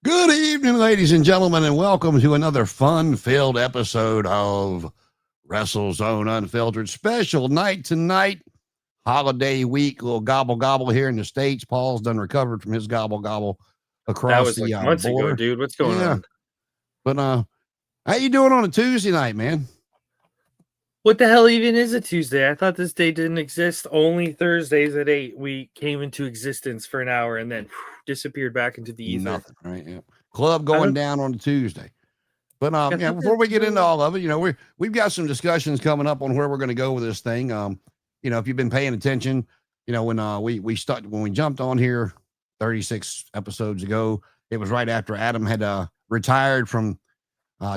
Good evening, ladies and gentlemen, and welcome to another fun-filled episode of WrestleZone Unfiltered. Special night tonight, holiday week, little gobble-gobble here in the States. Paul's done recovered from his gobble-gobble across That was the like months border. ago, dude. What's going on? But how you doing on a Tuesday night, man? What the hell even is a Tuesday? I thought this day didn't exist. Only Thursdays at 8 we came into existence for an hour and then disappeared back into the ether. Nothing, right? Yeah. Club going down on a Tuesday. But before we get into all of it, we've got some discussions coming up on where we're going to go with this thing. If you've been paying attention, when we jumped on here 36 episodes ago, it was right after Adam had retired from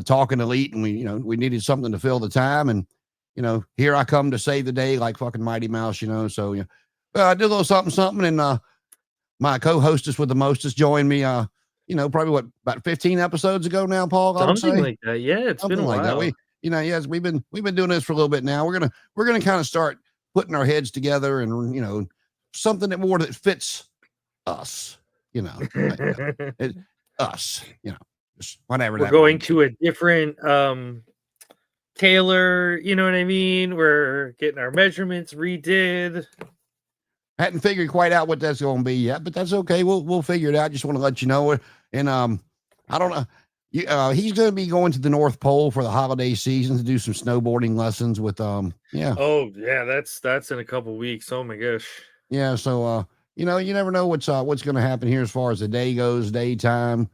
Talking Elite, and we needed something to fill the time. And here I come to save the day like fucking Mighty Mouse, So I did a little something, and my co-hostess with the mostest joined me. Probably about 15 episodes ago now, Paul. Something like that. Yeah, it's been a while. Like that. Yes, we've been doing this for a little bit now. We're gonna kind of start putting our heads together, and something that fits us. Us. Just whatever. We're going to a different tailor. You know what I mean? We're getting our measurements redid. Hadn't figured quite out what that's going to be yet, but that's okay. We'll figure it out. Just want to let you know. And I don't know. He's going to be going to the North Pole for the holiday season to do some snowboarding lessons with yeah. Oh yeah, that's in a couple weeks. Oh my gosh. Yeah. So you never know what's going to happen here as far as the day goes, daytime.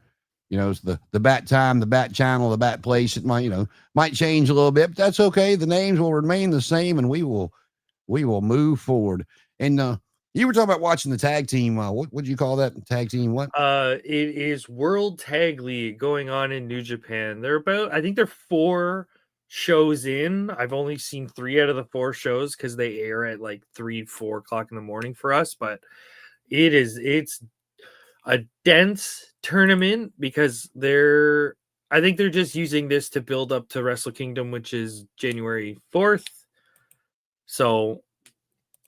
It's the bat time, the bat channel, the bat place. It might change a little bit, but that's okay. The names will remain the same, and we will move forward. And you were talking about watching the tag team. What would you call that tag team? What? It is World Tag League going on in New Japan. I think they're 4 shows in. I've only seen 3 out of the 4 shows because they air at like 3-4 o'clock in the morning for us. But it's a dense tournament because I think they're just using this to build up to Wrestle Kingdom, which is January 4th. So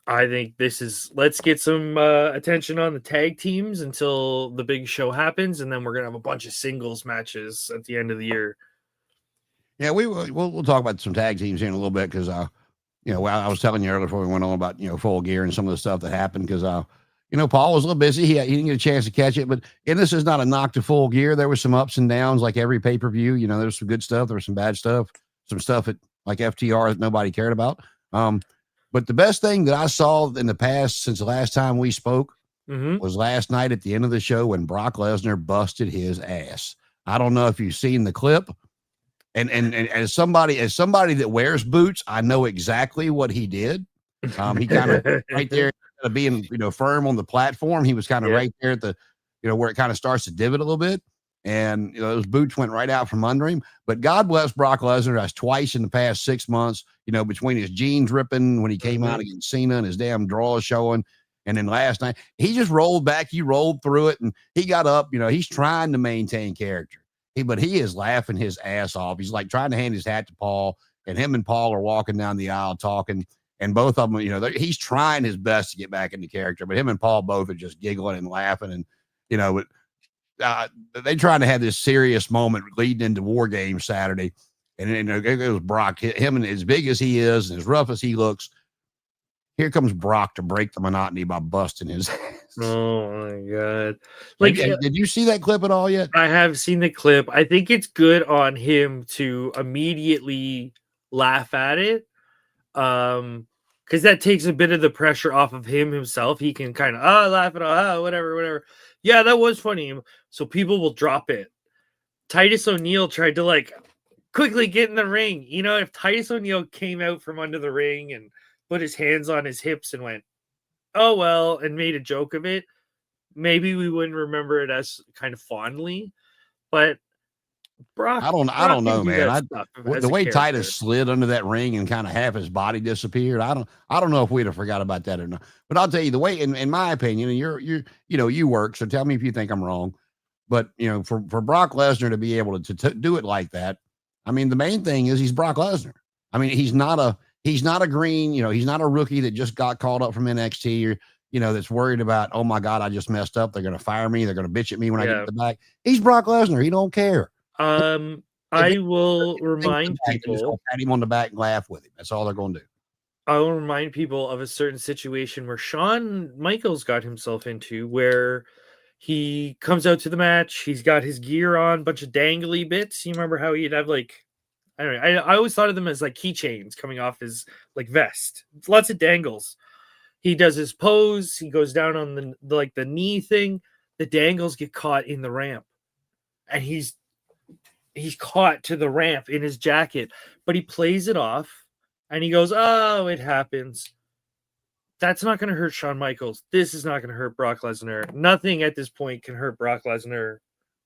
I think let's get some attention on the tag teams until the big show happens, and then we're gonna have a bunch of singles matches at the end of the year. Yeah, we'll talk about some tag teams here in a little bit because I was telling you earlier before we went on about Full Gear and some of the stuff that happened because Paul was a little busy. He didn't get a chance to catch it, and this is not a knock to Full Gear. There was some ups and downs like every pay-per-view. There was some good stuff, there was some bad stuff, some stuff that like FTR that nobody cared about. But the best thing that I saw in the past since the last time we spoke was last night at the end of the show when Brock Lesnar busted his ass. I don't know if you've seen the clip. And as somebody that wears boots, I know exactly what he did. He kind of right there being firm on the platform. He was kind of right there at the where it kind of starts to divot a little bit. And those boots went right out from under him. But God bless Brock Lesnar. That's twice in the past 6 months, between his jeans ripping when he came out against Cena and his damn draws showing. And then last night, he just rolled back. He rolled through it and he got up. He's trying to maintain character. But he is laughing his ass off. He's like trying to hand his hat to Paul, and him and Paul are walking down the aisle talking. And both of them, he's trying his best to get back into character. But him and Paul both are just giggling and laughing. And, they trying to have this serious moment leading into War Games Saturday. And it was Brock, him, and as big as he is and as rough as he looks, here comes Brock to break the monotony by busting his ass. Oh my God. Did you see that clip at all yet? I have seen the clip. I think it's good on him to immediately laugh at it. Because that takes a bit of the pressure off of him himself. He can kind of laugh at whatever. Yeah, that was funny. So people will drop it. Titus O'Neil tried to quickly get in the ring. If Titus O'Neil came out from under the ring and put his hands on his hips and went, oh well, and made a joke of it, maybe we wouldn't remember it as kind of fondly. But Brock, I don't know, man. The way Titus slid under that ring and kind of half his body disappeared, I don't know if we'd have forgot about that or not. But I'll tell you the way, in my opinion, and you work, so tell me if you think I'm wrong. But for Brock Lesnar to be able to do it like that, I mean, the main thing is he's Brock Lesnar. I mean, he's not a green, he's not a rookie that just got called up from NXT. that's worried about, oh my God, I just messed up. They're going to fire me. They're going to bitch at me when I get Yeah. to the back. He's Brock Lesnar. He don't care. If I will remind they're just going people. to pat him on the back and laugh with him. That's all they're going to do. I will remind people of a certain situation where Shawn Michaels got himself into, where he comes out to the match. He's got his gear on, bunch of dangly bits. You remember how he'd have like, I don't know. I always thought of them as like keychains coming off his like vest. It's lots of dangles. He does his pose. He goes down on the knee thing. The dangles get caught in the ramp, and he's caught to the ramp in his jacket, but he plays it off, and he goes, "Oh, it happens." That's not going to hurt Shawn Michaels. This is not going to hurt Brock Lesnar. Nothing at this point can hurt Brock Lesnar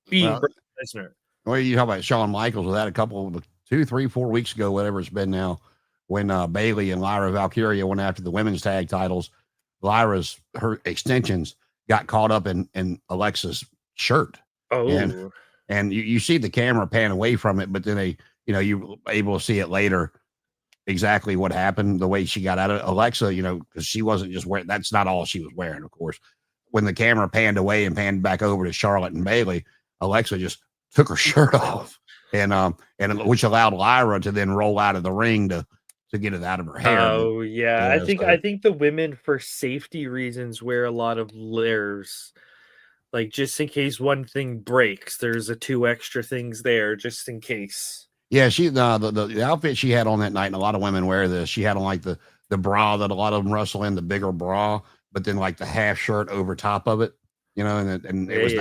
being Well, Brock Lesnar. well, you talk about Shawn Michaels with that a couple of 2, 3, 4 weeks ago, whatever it's been now, when Bailey and Lyra Valkyria went after the women's tag titles. Her extensions got caught up in Alexa's shirt. Oh, And you see the camera pan away from it, but then you able to see it later exactly what happened, the way she got out of it. Alexa, because she wasn't just wearing, that's not all she was wearing, of course. When the camera panned away and panned back over to Charlotte and Bailey, Alexa just took her shirt off, and which allowed Lyra to then roll out of the ring to get it out of her hair. Oh yeah, I think the women, for safety reasons, wear a lot of layers, like just in case one thing breaks. There's a 2 extra things there just in case. Yeah, she the outfit she had on that night, and a lot of women wear this. She had on like the bra that a lot of them wrestle in, the bigger bra, but then like the half shirt over top of it, and it was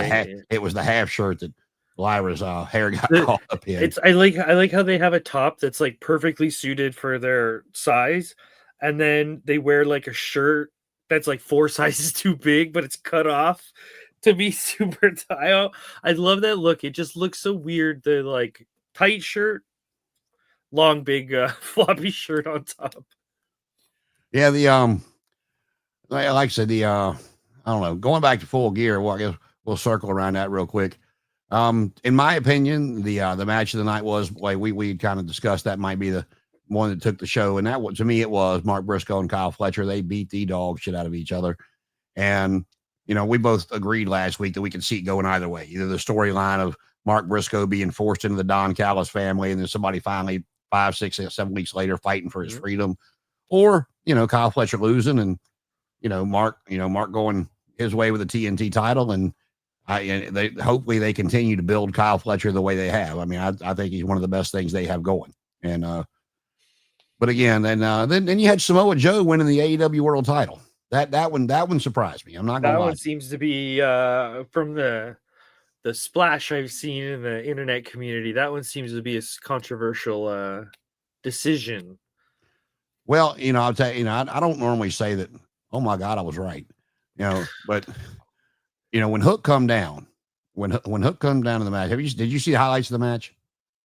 it was the half shirt that Lyra's hair got caught up in. I like how they have a top that's like perfectly suited for their size, and then they wear like a shirt that's like 4 sizes too big, but it's cut off to be super tight. I love that look. It just looks so weird. The like tight shirt, long big floppy shirt on top. Yeah, like I said, I don't know, going back to Full Gear. Well, I guess we'll circle around that real quick. In my opinion, the match of the night was, like we kind of discussed, that might be the one that took the show, and that was, to me, it was Mark Briscoe and Kyle Fletcher. They beat the dog shit out of each other, and we both agreed last week that we could see it going either way. Either the storyline of Mark Briscoe being forced into the Don Callis family, and then somebody finally 5, 6, 7 weeks later fighting for his freedom, or Kyle Fletcher losing, and Mark going his way with the TNT title, and hopefully they continue to build Kyle Fletcher the way they have. I mean, I think he's one of the best things they have going. And but again, then you had Samoa Joe winning the AEW World Title. That one surprised me. I'm not gonna lie. That one seems to be from the splash I've seen in the internet community. That one seems to be a controversial decision. Well, I'll tell you, I don't normally say that, oh my God, I was right. But when Hook come down, when Hook come down to the match, did you see the highlights of the match?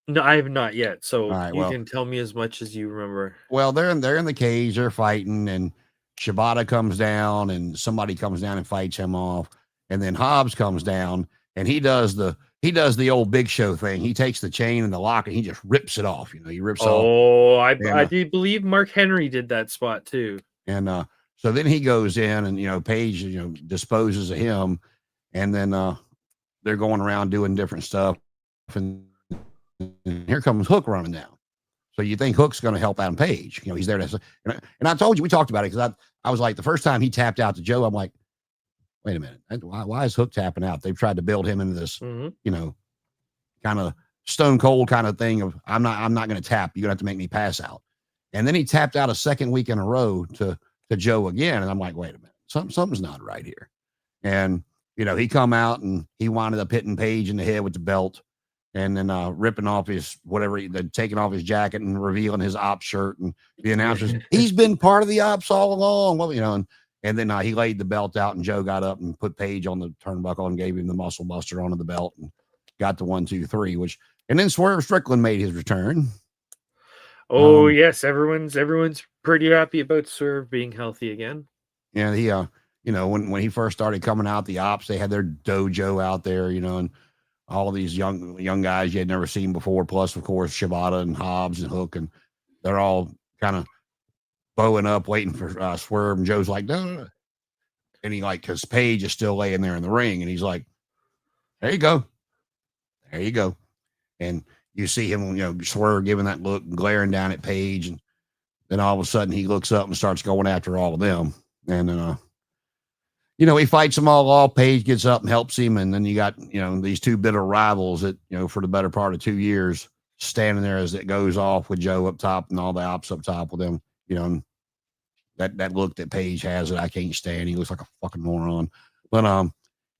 No, I have not yet. So right, you can tell me as much as you remember. Well, they're in the cage, they're fighting, and Shibata comes down, and somebody comes down and fights him off, and then Hobbs comes down, and he does the old Big Show thing. He takes the chain and the lock, and he just rips it off. He rips off. Oh, I do believe Mark Henry did that spot too. And so then he goes in, and Paige disposes of him, and then they're going around doing different stuff, and here comes Hook running down. So you think Hook's going to help Adam Page? He's there to, and I told you, we talked about it, because I was like, the first time he tapped out to Joe, I'm like, wait a minute, why is Hook tapping out? They've tried to build him into this, kind of stone cold kind of thing of, I'm not going to tap. You're going to have to make me pass out. And then he tapped out a second week in a row to Joe again, and I'm like, wait a minute, something's not right here. And he come out and he wound up hitting Page in the head with the belt, and then ripping off his taking off his jacket and revealing his ops shirt, and the announcers, he's been part of the ops all along. Well, and then he laid the belt out, and Joe got up and put Page on the turnbuckle and gave him the muscle buster onto the belt, and got the 1, 2, 3, and then Swerve Strickland made his return. Oh yes, everyone's pretty happy about Swerve being healthy again. Yeah, he when he first started coming out, the ops, they had their dojo out there, and all of these young guys you had never seen before, plus of course Shibata and Hobbs and Hook, and they're all kind of bowing up, waiting for Swerve, and Joe's like, no. And he like, because Paige is still laying there in the ring, and he's like, there you go. There you go. And you see him, Swerve giving that look and glaring down at Paige. And then all of a sudden he looks up and starts going after all of them. And then, he fights them all off. Paige gets up and helps him. And then you got, these two bitter rivals that, for the better part of 2 years standing there as it goes off with Joe up top and all the ops up top with them, and that look that Paige has that I can't stand. He looks like a fucking moron. But,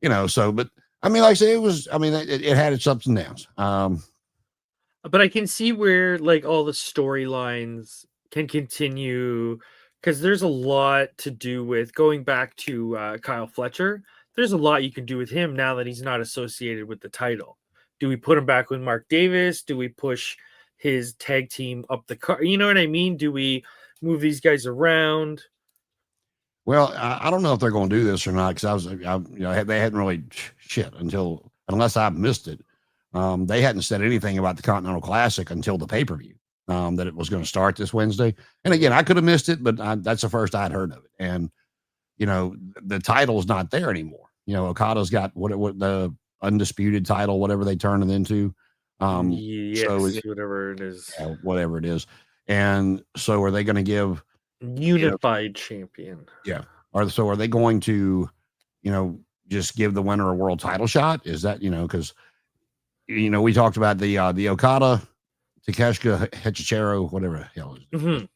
but I mean, like I said, it had its ups and downs. But I can see where like all the storylines can continue, because there's a lot to do with going back to Kyle Fletcher. There's a lot you can do with him now that he's not associated with the title. Do we put him back with Mark Davis? Do we push his tag team up the car? You know what I mean? Do we move these guys around? Well, I don't know if they're going to do this or not, because they hadn't really unless I missed it. They hadn't said anything about the Continental Classic until the pay-per-view, that it was going to start this Wednesday. And again, I could have missed it, but that's the first I'd heard of it. And, the title's not there anymore. Okada's got what the undisputed title, whatever they turn it into. Yes, whatever it is. Yeah, whatever it is. And so are they going to give unified champion? Yeah. Are they going to, just give the winner a world title shot? Is that, because, we talked about the Okada, Takeshita, Hichichiro, whatever the hell is it.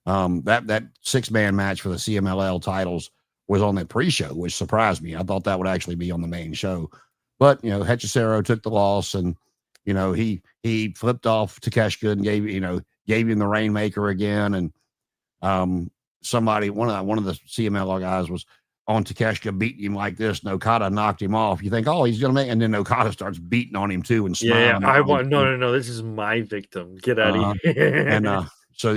That 6-man match for the CMLL titles was on that pre-show, which surprised me. I thought that would actually be on the main show. But, Hichichiro took the loss, and, he flipped off Takeshita and gave him the Rainmaker again. And one of the CMLL guys was on Takeshita beating him like this, and Okada knocked him off. You think, oh, he's gonna make, and then Okada starts beating on him too and smiling. Yeah, no, this is my victim. Get out of here. And so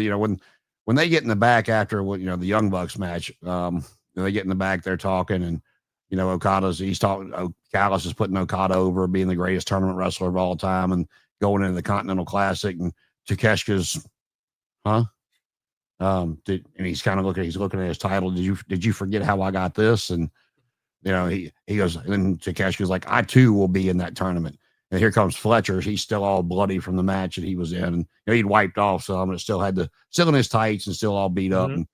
when they get in the back after the Young Bucks match, they get in the back, they're talking, and he's talking. Callis is putting Okada over, being the greatest tournament wrestler of all time, and going into the Continental Classic, and Takeshita's, and he's kind of looking at his title. Did you forget how I got this? And he goes, and then Takeshita's like, I too will be in that tournament. And here comes Fletcher. He's still all bloody from the match that he was in. And he'd wiped off some, but still in his tights and still all beat up. And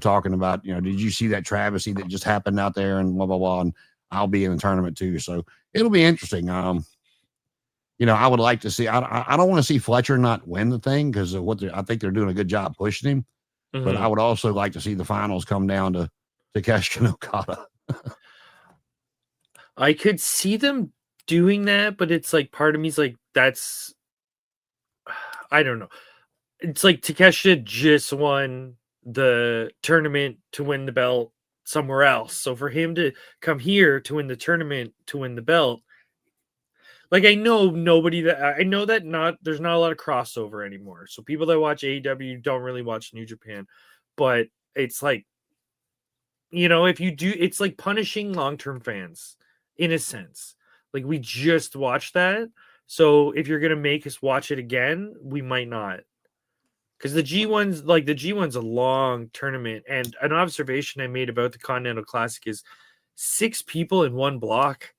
talking about, did you see that travesty that just happened out there, and blah blah blah. And I'll be in the tournament too, so it'll be interesting. I would like to see. I don't want to see Fletcher not win the thing, because of I think they're doing a good job pushing him. But I would also like to see the finals come down to Takeshita and Okada. I could see them doing that, but it's like, part of me is like, that's, I don't know. It's like Takeshita just won the tournament to win the belt somewhere else. So for him to come here to win the tournament to win the belt, like, I know that there's not a lot of crossover anymore. So people that watch AEW don't really watch New Japan, but it's like, if you do, it's like punishing long-term fans in a sense. Like, we just watched that. So if you're going to make us watch it again, we might not. Because the G1's a long tournament. And an observation I made about the Continental Classic is 6 people in one block.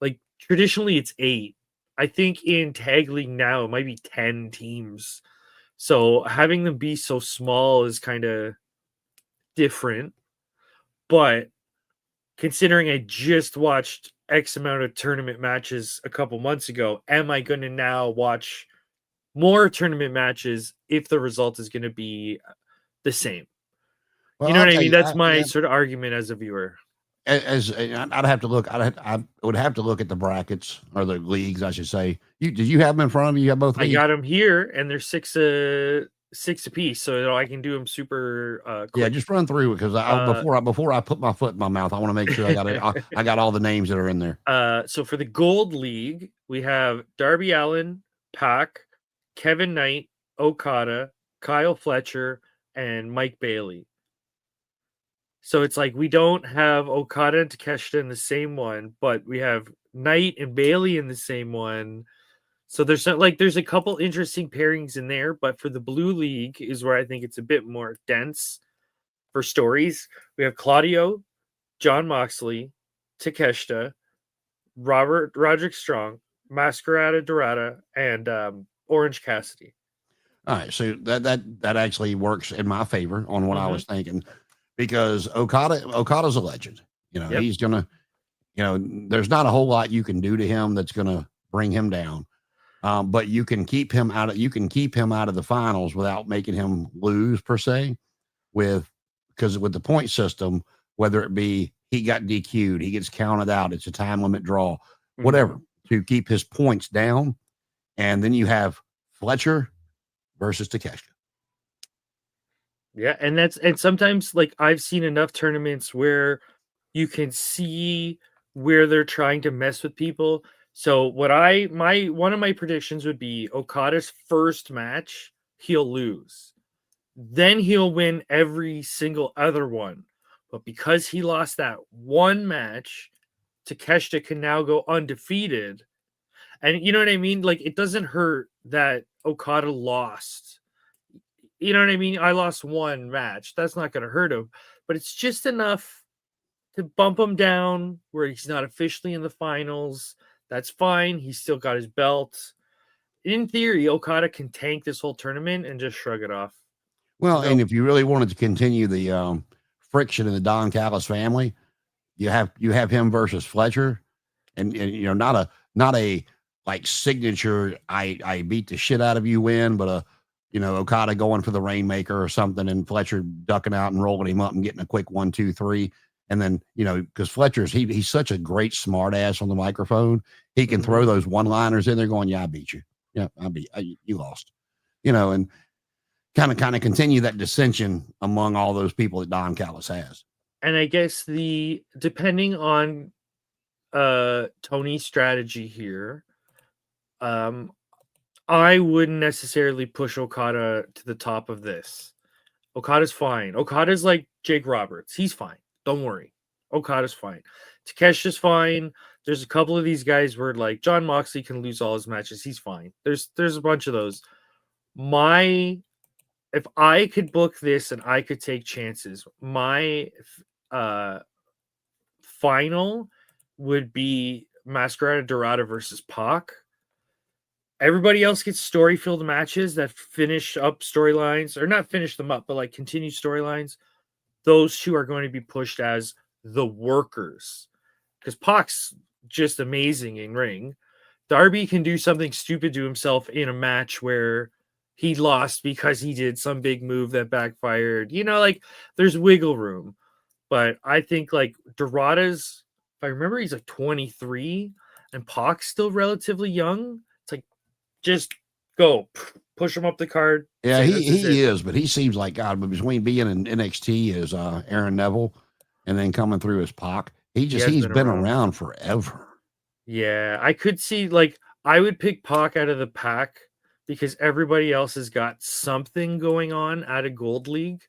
Like, traditionally it's 8. I think in Tag League now it might be 10 teams. So having them be so small is kind of different. But considering I just watched X amount of tournament matches a couple months ago, am I going to now watch more tournament matches if the result is going to be the same? Well, you know what I mean? That's my sort of argument as a viewer. I'd have to look. I would have to look at the brackets, or the leagues, I should say. Did you have them in front of you? You have both leagues? I got them here, and they're 6 apiece, so I can do them super quick. Yeah, just run through it, because before I put my foot in my mouth, I want to make sure I got it. I got all the names that are in there. So for the Gold League, we have Darby Allin, Pac, Kevin Knight, Okada, Kyle Fletcher, and Mike Bailey. So it's like, we don't have Okada and Takeshita in the same one, but we have Knight and Bailey in the same one. So there's a couple interesting pairings in there, but for the Blue League is where I think it's a bit more dense for stories. We have Claudio, John Moxley, Takeshita, Roderick Strong, Masquerada Dorada, and Orange Cassidy. All right, so that actually works in my favor on what I Mm-hmm. was thinking, because Okada's a legend. Yep. He's gonna, there's not a whole lot you can do to him that's gonna bring him down. But you can keep him out of the finals without making him lose per se, because with the point system, whether it be he got DQ'd, he gets counted out, it's a time limit draw, whatever, Mm-hmm. to keep his points down. And then you have Fletcher versus Takeshita. Yeah, and sometimes like I've seen enough tournaments where you can see where they're trying to mess with people. So one of my predictions would be Okada's first match, he'll lose. Then he'll win every single other one. But because he lost that one match, Takeshita can now go undefeated. And you know what I mean? Like it doesn't hurt that Okada lost. You know what I mean? I lost one match. That's not going to hurt him, but it's just enough to bump him down where he's not officially in the finals. That's fine. He's still got his belt. In theory, Okada can tank this whole tournament and just shrug it off. Well, Go. and if you really wanted to continue the friction in the Don Callis family, you have him versus Fletcher, and not a like signature I beat the shit out of you win, but Okada going for the Rainmaker or something, and Fletcher ducking out and rolling him up and getting a quick 1, 2, 3. And then, because Fletcher's he's such a great smart ass on the microphone, he can throw those one-liners in there going, "Yeah, I beat you. Yeah, you lost." And kind of continue that dissension among all those people that Don Callis has. And I guess depending on Tony's strategy here, I wouldn't necessarily push Okada to the top of this. Okada's fine. Okada's like Jake Roberts. He's fine. Don't worry. Okada's fine. Takeshi's fine. There's a couple of these guys where like John Moxley can lose all his matches. He's fine. There's a bunch of those. If I could book this and I could take chances, my final would be Masquerada Dorada versus Pac. Everybody else gets story-filled matches that finish up storylines, or not finish them up, but like continue storylines. Those two are going to be pushed as the workers, because Pac's just amazing in ring. Darby can do something stupid to himself in a match where he lost because he did some big move that backfired. Like there's wiggle room. But I think like Dorada's, if I remember, he's like 23 and Pac's still relatively young. It's like, just go push him up the card. Yeah, he is, but he seems like God. But between being in NXT as Aaron Neville and then coming through as Pac, he's been around forever. Yeah, I could see like I would pick Pac out of the pack because everybody else has got something going on out of Gold League.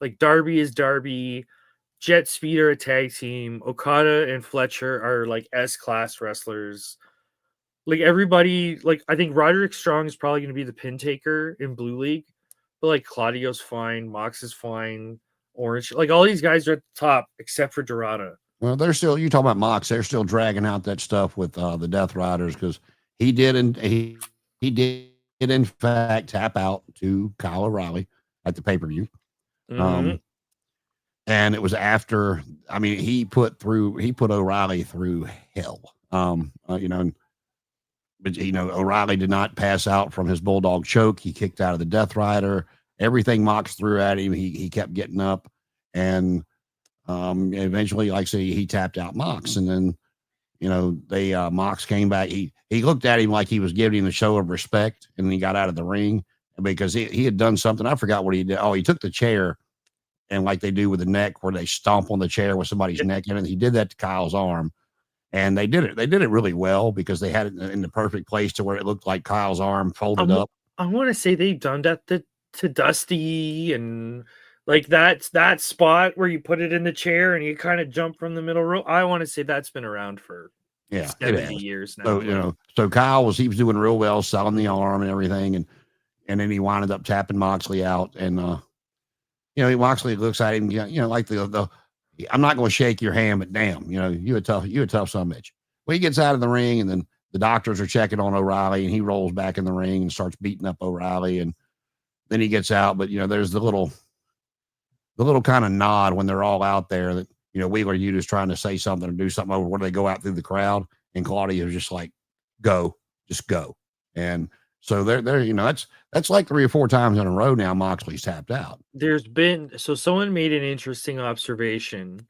Like Darby is Darby, Jet Speed are a tag team, Okada and Fletcher are like S-class wrestlers. Like everybody, like I think Roderick Strong is probably going to be the pin taker in Blue League, but like Claudio's fine, Mox is fine, Orange, like all these guys are at the top except for Dorada. Well, they're still, you talk about Mox, they're still dragging out that stuff with the Death Riders, because he did in fact tap out to Kyle O'Reilly at the pay-per-view. And it was after, I mean, he put O'Reilly through hell. But O'Reilly did not pass out from his bulldog choke. He kicked out of the Death Rider. Everything Mox threw at him, he kept getting up, and eventually, like I say, he tapped out Mox, and then Mox came back. He looked at him like he was giving him a show of respect, and then he got out of the ring because he had done something. I forgot what he did. Oh, he took the chair, and like they do with the neck, where they stomp on the chair with somebody's neck in it. He did that to Kyle's arm. And they did it really well because they had it in the perfect place to where it looked like Kyle's arm folded up. I want to say they've done that to Dusty, and like that spot where you put it in the chair and you kind of jump from the middle row. I want to say that's been around for 70 years now. So, so Kyle was doing real well, selling the arm and everything. And then he wound up tapping Moxley out. And, Moxley looks at him, like I'm not going to shake your hand, but damn, you a tough son of a bitch. Well, he gets out of the ring, and then the doctors are checking on O'Reilly, and he rolls back in the ring and starts beating up O'Reilly, and then he gets out. But there's the little kind of nod when they're all out there that Wheeler Yuta's trying to say something or do something over where they go out through the crowd, and Claudio's just like, go, just go. And so they're that's like 3 or 4 times in a row now Moxley's tapped out. So someone made an interesting observation,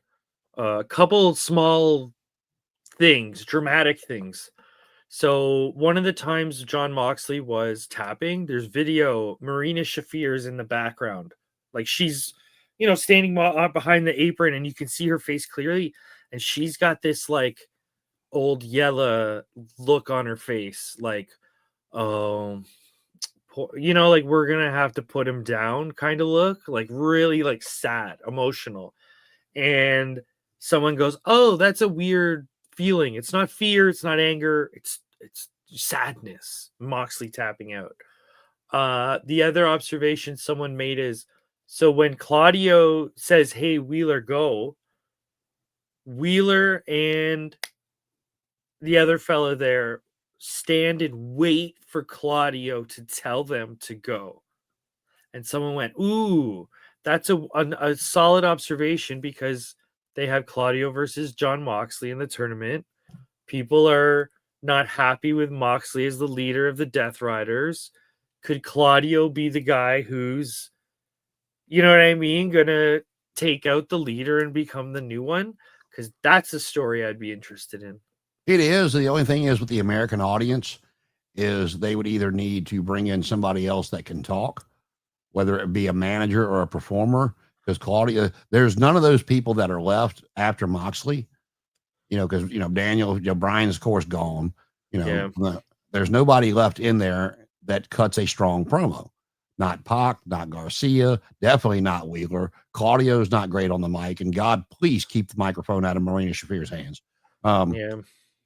a couple small things, dramatic things. So one of the times John Moxley was tapping, there's video, Marina Shafir's in the background. Like she's, standing behind the apron and you can see her face clearly. And she's got this like old yellow look on her face. Like, like we're going to have to put him down kind of look, like really like sad, emotional. And someone goes, oh, that's a weird feeling. It's not fear. It's not anger. It's sadness. Moxley tapping out. The other observation someone made is, so when Claudio says, hey, Wheeler, go, Wheeler and the other fella there stand and wait for Claudio to tell them to go. And someone went, ooh, that's a solid observation, because they have Claudio versus John Moxley in the tournament. People are not happy with Moxley as the leader of the Death Riders. Could Claudio be the guy who's, you know what I mean, gonna take out the leader and become the new one? Because that's a story I'd be interested in. It is. The only thing is with the American audience is they would either need to bring in somebody else that can talk, whether it be a manager or a performer, because Claudia, there's none of those people that are left after Moxley, because, Daniel, Brian's, of course, gone, there's nobody left in there that cuts a strong promo. Not Pac, not Garcia, definitely not Wheeler. Claudio's not great on the mic, and God, please keep the microphone out of Marina Shafir's hands.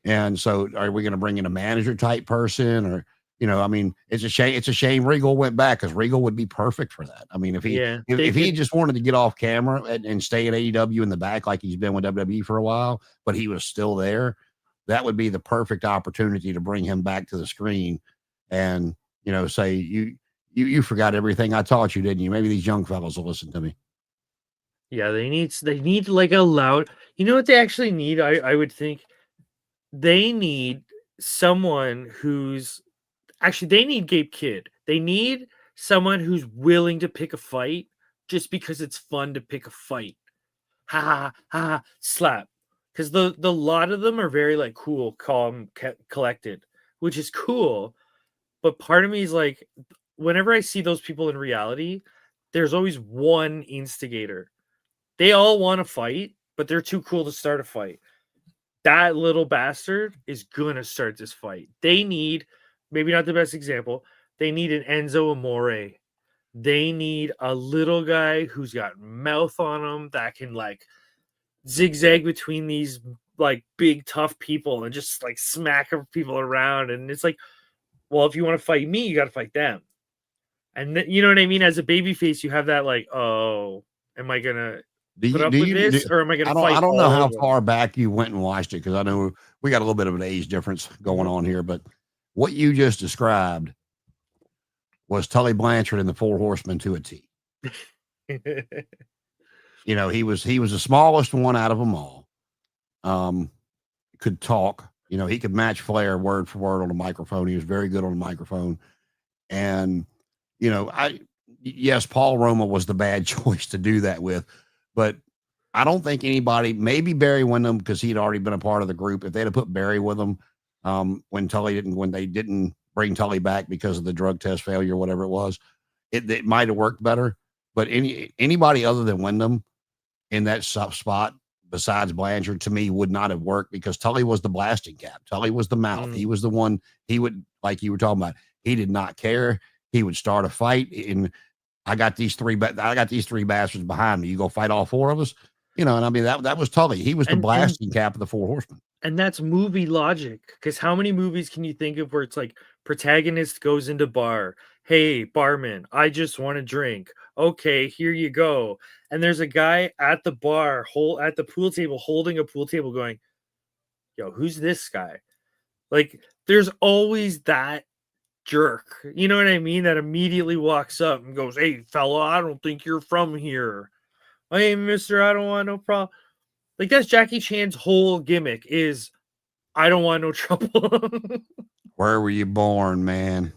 And so are we going to bring in a manager type person, or, it's a shame. It's a shame Regal went back, because Regal would be perfect for that. I mean, if he just wanted to get off camera and stay at AEW in the back, like he's been with WWE for a while, but he was still there, that would be the perfect opportunity to bring him back to the screen and, say, you forgot everything I taught you, didn't you? Maybe these young fellows will listen to me. Yeah, they need like a loud, what they actually need? I would think they need someone who's actually, they need Gabe Kidd. They need someone who's willing to pick a fight just because it's fun to pick a fight. Ha ha ha, slap. Because the lot of them are very like cool, calm, collected, which is cool. But part of me is like, whenever I see those people in reality, there's always one instigator. They all want to fight, but they're too cool to start a fight. That little bastard is gonna start this fight. They need, maybe not the best example, they need an Enzo Amore. They need a little guy who's got mouth on him that can like zigzag between these like big tough people and just like smack people around. And it's like, well, if you want to fight me, you got to fight them. And you know what I mean? As a babyface, you have that like, oh, am I gonna put up with this, or am I gonna fight? I don't know how far back you went and watched it, because I know we got a little bit of an age difference going on here, but what you just described was Tully Blanchard in the Four Horsemen to a T. He was the smallest one out of them all. Could talk. He could match Flair word for word on the microphone. He was very good on the microphone. And, yes, Paul Roma was the bad choice to do that with, but I don't think anybody, maybe Barry Windham, because he'd already been a part of the group. If they'd have put Barry with him, when they didn't bring Tully back because of the drug test failure, whatever it was, it might have worked better. But anybody other than Windham in that spot besides Blanchard, to me, would not have worked, because Tully was the blasting cap. Tully was the mouth. He was the one. He would, like you were talking about, he did not care. He would start a fight, and I got these three bastards behind me. You go fight all 4 of us. And I mean, that was Tully. He was the blasting cap of the Four Horsemen. And that's movie logic, because how many movies can you think of where it's like protagonist goes into bar, "Hey, barman, I just want a drink." "Okay, here you go." And there's a guy at the bar, at the pool table, holding a pool table going, "Yo, who's this guy?" Like, there's always that jerk, you know what I mean? That immediately walks up and goes, "Hey, fella, I don't think you're from here. Hey, mister, I don't want no problem." Like, that's Jackie Chan's whole gimmick is, "I don't want no trouble." Where were you born, man?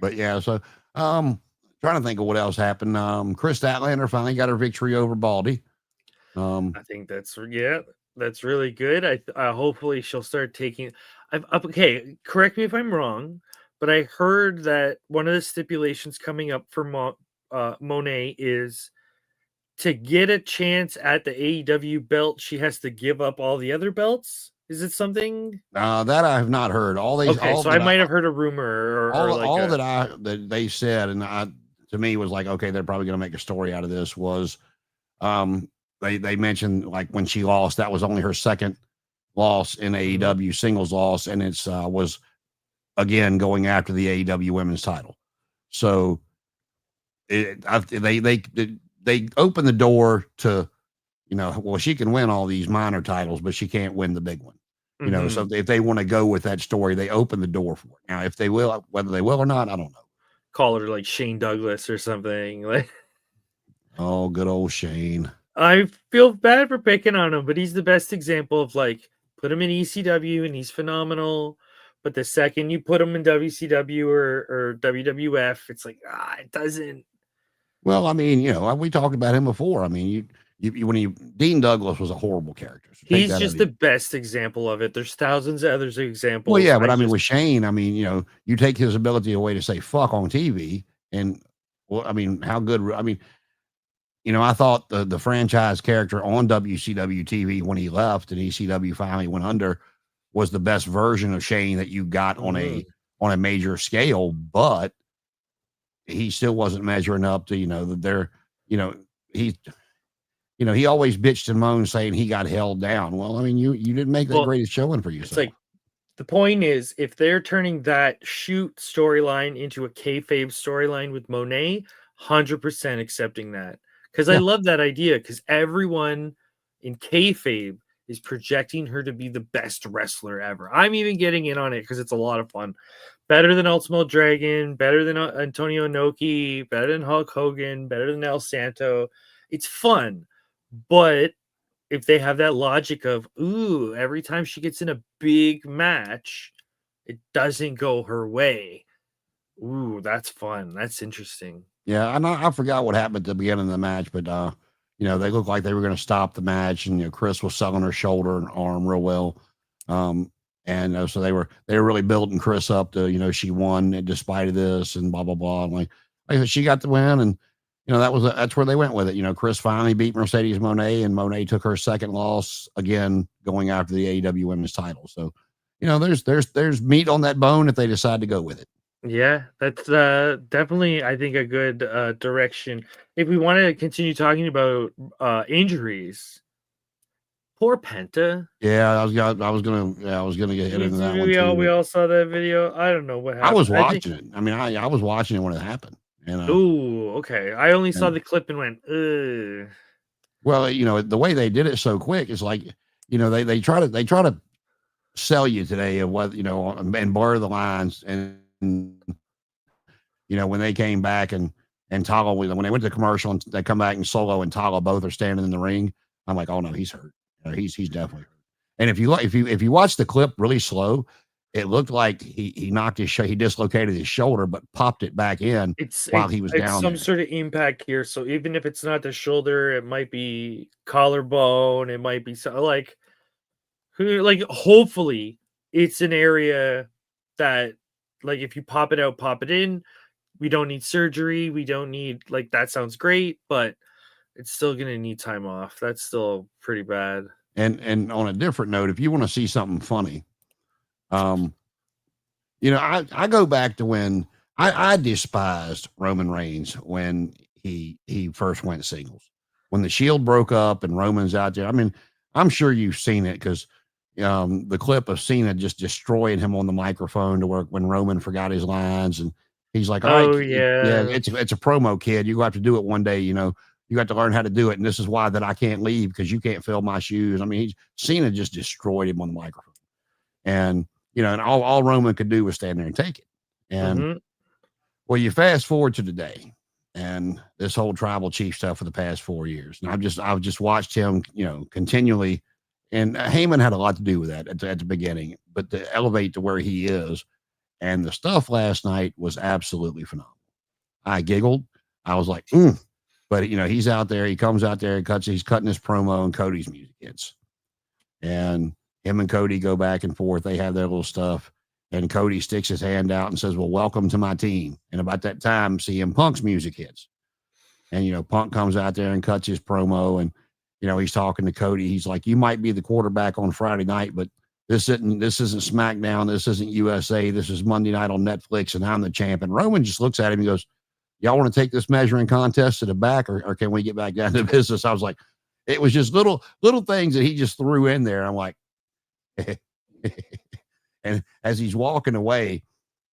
But yeah, so trying to think of what else happened. Chris Statlander finally got her victory over Baldy. I think that's yeah, that's really good. Hopefully she'll start taking. Okay. Correct me if I'm wrong, but I heard that one of the stipulations coming up for Monet is to get a chance at the AEW belt. She has to give up all the other belts. Is it something? That I have not heard. Okay, so I might have heard a rumor or like all a. that they said, and to me was like, okay, they're probably going to make a story out of this. Was um they mentioned like when she lost, that was only her second loss in AEW singles loss, and it's was again going after the AEW women's title. So they opened the door to, well, she can win all these minor titles, but she can't win the big one. So if they want to go with that story, they open the door for it. Now, if they will, whether they will or not, I don't know. Call her like Shane Douglas or something. Like, oh, good old Shane. I feel bad for picking on him, but he's the best example of like, put him in ECW and he's phenomenal. But the second you put him in WCW or WWF, it's like, it doesn't. Well, I mean, we talked about him before. I mean, Dean Douglas was a horrible character. So he's just the best example of it. There's thousands of other examples. Well, yeah, but I mean, with Shane, I mean, you take his ability away to say fuck on TV, and well, I mean, how good? I mean, I thought the franchise character on WCW TV when he left and ECW finally went under was the best version of Shane that you got on a major scale, but he still wasn't measuring up to, he always bitched and moaned saying he got held down. Well, I mean, you didn't make the greatest showing for yourself. It's like, the point is, if they're turning that shoot storyline into a kayfabe storyline with Monet, 100% accepting that. Because I love that idea, because everyone in kayfabe is projecting her to be the best wrestler ever. I'm even getting in on it because it's a lot of fun. Better than Ultimo Dragon, better than Antonio Inoki, better than Hulk Hogan, better than El Santo. It's fun. But if they have that logic of, every time she gets in a big match, it doesn't go her way. That's fun. That's interesting. Yeah, I forgot what happened at the beginning of the match, but they looked like they were going to stop the match, and Chris was selling her shoulder and arm real well, and so they were really building Chris up to she won despite of this and blah blah blah. And like she got the win, and that's where they went with it. Chris finally beat Mercedes Moné, and Moné took her second loss again, going after the AEW Women's title. So, there's meat on that bone if they decide to go with it. Yeah, that's definitely, I think, a good direction. If we want to continue talking about injuries, poor Penta. Yeah, I was gonna get hit into that one. We all saw that video. I don't know what happened. I was watching it. I mean, I was watching it when it happened. Okay. I only saw the clip and went, ugh. Well, the way they did it so quick is like, they try to sell you today of what, and blur the lines. And, when they came back and Tala, when they went to commercial and they come back and Solo and Tala both are standing in the ring, I'm like, oh no, he's hurt. He's definitely hurt. And if you watch the clip really slow, it looked like he knocked he dislocated his shoulder, but popped it back in while he was down. Some sort of impact here. So even if it's not the shoulder, it might be collarbone. It might be like hopefully it's an area that, like, if you pop it out, pop it in. We don't need surgery. We don't need, like, that sounds great, but it's still going to need time off. That's still pretty bad. And on a different note, if you want to see something funny, I go back to when I despised Roman Reigns when he first went singles, when the Shield broke up and Roman's out there. I mean, I'm sure you've seen it because the clip of Cena just destroying him on the microphone to work when Roman forgot his lines, and He's like, all right, Oh yeah, yeah. it's a promo, kid. You have to do it one day. You got to learn how to do it, and this is why that I can't leave because you can't fill my shoes. I mean, Cena just destroyed him on the microphone, and and all Roman could do was stand there and take it. And Mm-hmm. well, you fast forward to today, and this whole tribal chief stuff for the past 4 years, and I've just watched him, continually, and Heyman had a lot to do with that at the beginning, but to elevate to where he is, and the stuff last night was absolutely phenomenal. I giggled. I was like, but he's out there. He comes out there and he's cutting his promo, and Cody's music hits, and him and Cody go back and forth. They have their little stuff. And Cody sticks his hand out and says, well, welcome to my team. And about that time, CM Punk's music hits. And, Punk comes out there and cuts his promo. And, he's talking to Cody. He's like, you might be the quarterback on Friday night, but this isn't SmackDown. This isn't USA. This is Monday night on Netflix, and I'm the champ. And Roman just looks at him and goes, y'all want to take this measuring contest to the back, or can we get back down to business? I was like, it was just little things that he just threw in there. I'm like, and as he's walking away,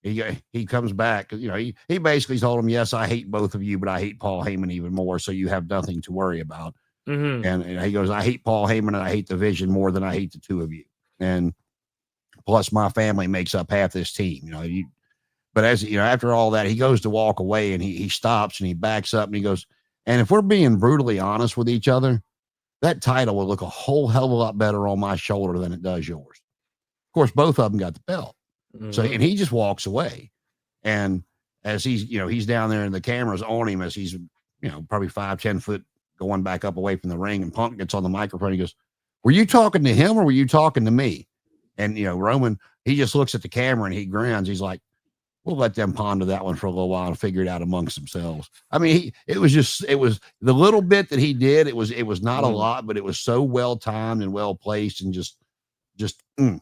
he comes back. He basically told him, yes, I hate both of you, but I hate Paul Heyman even more. So you have nothing to worry about. Mm-hmm. And he goes, I hate Paul Heyman and I hate the Vision more than I hate the two of you. And plus my family makes up half this team, but as after all that, he goes to walk away, and he stops and he backs up and he goes, and if we're being brutally honest with each other, that title will look a whole hell of a lot better on my shoulder than it does yours. Of course, both of them got the belt. Mm-hmm. So, and he just walks away. And as he's down there and the camera's on him as he's, probably 5-10 foot going back up away from the ring, and Punk gets on the microphone. He goes, were you talking to him or were you talking to me? And, Roman, he just looks at the camera and he grins. He's like, we'll let them ponder that one for a little while and figure it out amongst themselves. I mean, it was the little bit that he did. It was not a lot, but it was so well timed and well placed, and just, and,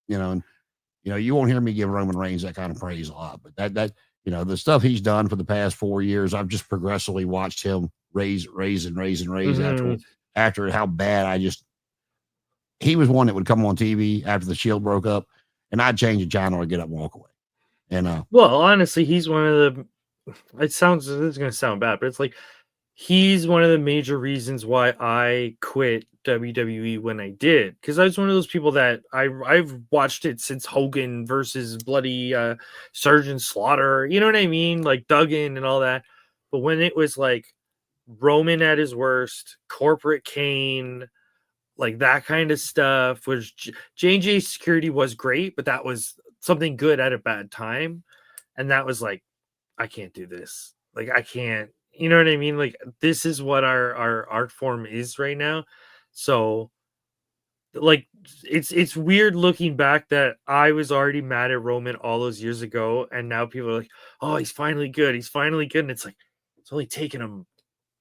you won't hear me give Roman Reigns that kind of praise a lot, but that, the stuff he's done for the past 4 years, I've just progressively watched him raise after how bad he was one that would come on TV after the Shield broke up, and I'd change the channel or get up and walk away. And well, honestly, he's one of the. This is going to sound bad, but it's like he's one of the major reasons why I quit WWE when I did, because I was one of those people that I've watched it since Hogan versus bloody Sergeant Slaughter. You know what I mean, like Duggan and all that. But when it was like Roman at his worst, corporate Kane, like that kind of stuff, was J&J Security was great, but that was something good at a bad time. And that was like, I can't do this. Like, I can't, you know what I mean? Like, this is what our art form is right now. So like, it's weird looking back that I was already mad at Roman all those years ago, and now people are like, oh, he's finally good. He's finally good. And it's like, it's only taken him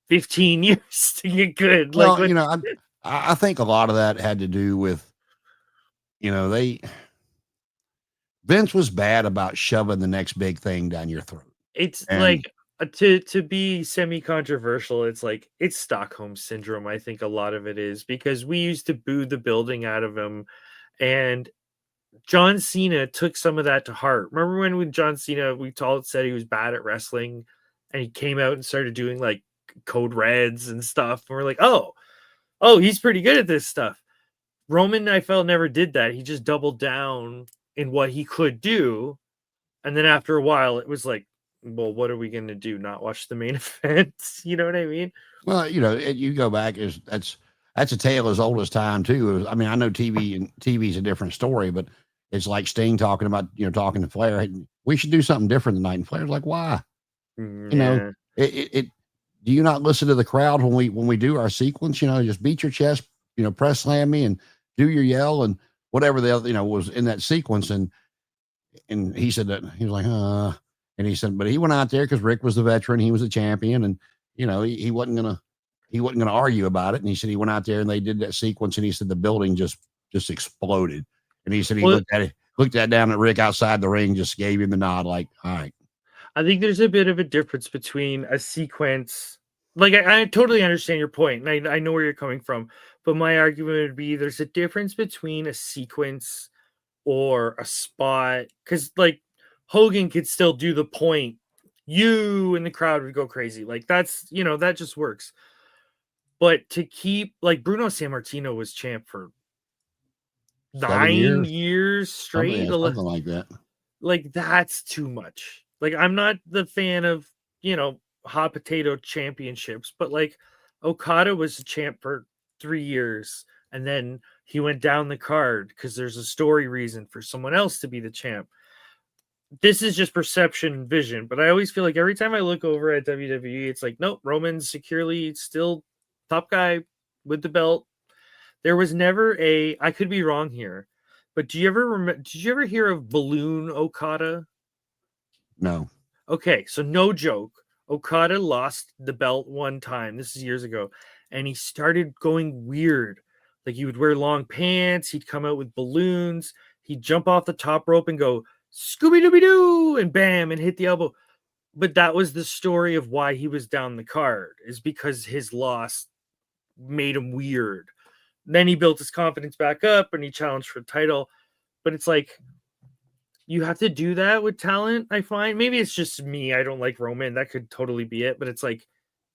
15 years to get good. well, Like, I think a lot of that had to do with, Vince was bad about shoving the next big thing down your throat. it's And like, to be semi-controversial, it's like it's Stockholm syndrome. I think a lot of it is because we used to boo the building out of him, and John Cena took some of that to heart. Remember when with John Cena said he was bad at wrestling, and he came out and started doing like code reds and stuff, and we're like, oh, he's pretty good at this stuff. Roman, I felt, never did that. He just doubled down in what he could do, and then after a while, it was like, well, what are we going to do? Not watch the main event? You know what I mean? well, you go back, that's a tale as old as time too. I mean, I know TV's a different story, but it's like Sting talking about, talking to Flair. Hey, we should do something different tonight. And Flair's like, why? Yeah. It do you not listen to the crowd when we do our sequence? Just beat your chest, press slam me and do your yell and whatever the other, was in that sequence. And he said that he was like, and he said, but he went out there because Rick was the veteran, he was a champion, and he wasn't gonna argue about it. And he said he went out there and they did that sequence, and he said the building just exploded. And he said he Well, looked at down at Rick outside the ring, just gave him the nod, like, all right. I think there's a bit of a difference between a sequence. Like, I totally understand your point, and I know where you're coming from. But my argument would be there's a difference between a sequence or a spot. Because, like, Hogan could still do the point, and the crowd would go crazy. Like that's, that just works. But to keep, like, Bruno Sammartino was champ for 7 9 years, years something, straight. yeah, something like that. Like that's too much. Like I'm not the fan of, hot potato championships, but like Okada was a champ for 3 years and then he went down the card because there's a story reason for someone else to be the champ. This is just perception and vision, but I always feel like every time I look over at WWE, it's like, nope, Roman's securely still top guy with the belt. There was never I could be wrong here, but did you ever hear of Balloon Okada? No. Okay, so no joke. Okada lost the belt one time. This is years ago. And he started going weird. Like he would wear long pants. He'd come out with balloons. He'd jump off the top rope and go, Scooby Dooby Doo, and bam, and hit the elbow. But that was the story of why he was down the card, is because his loss made him weird. Then he built his confidence back up and he challenged for the title. But it's like, you have to do that with talent, I find. Maybe it's just me. I don't like Roman. That could totally be it. But it's like,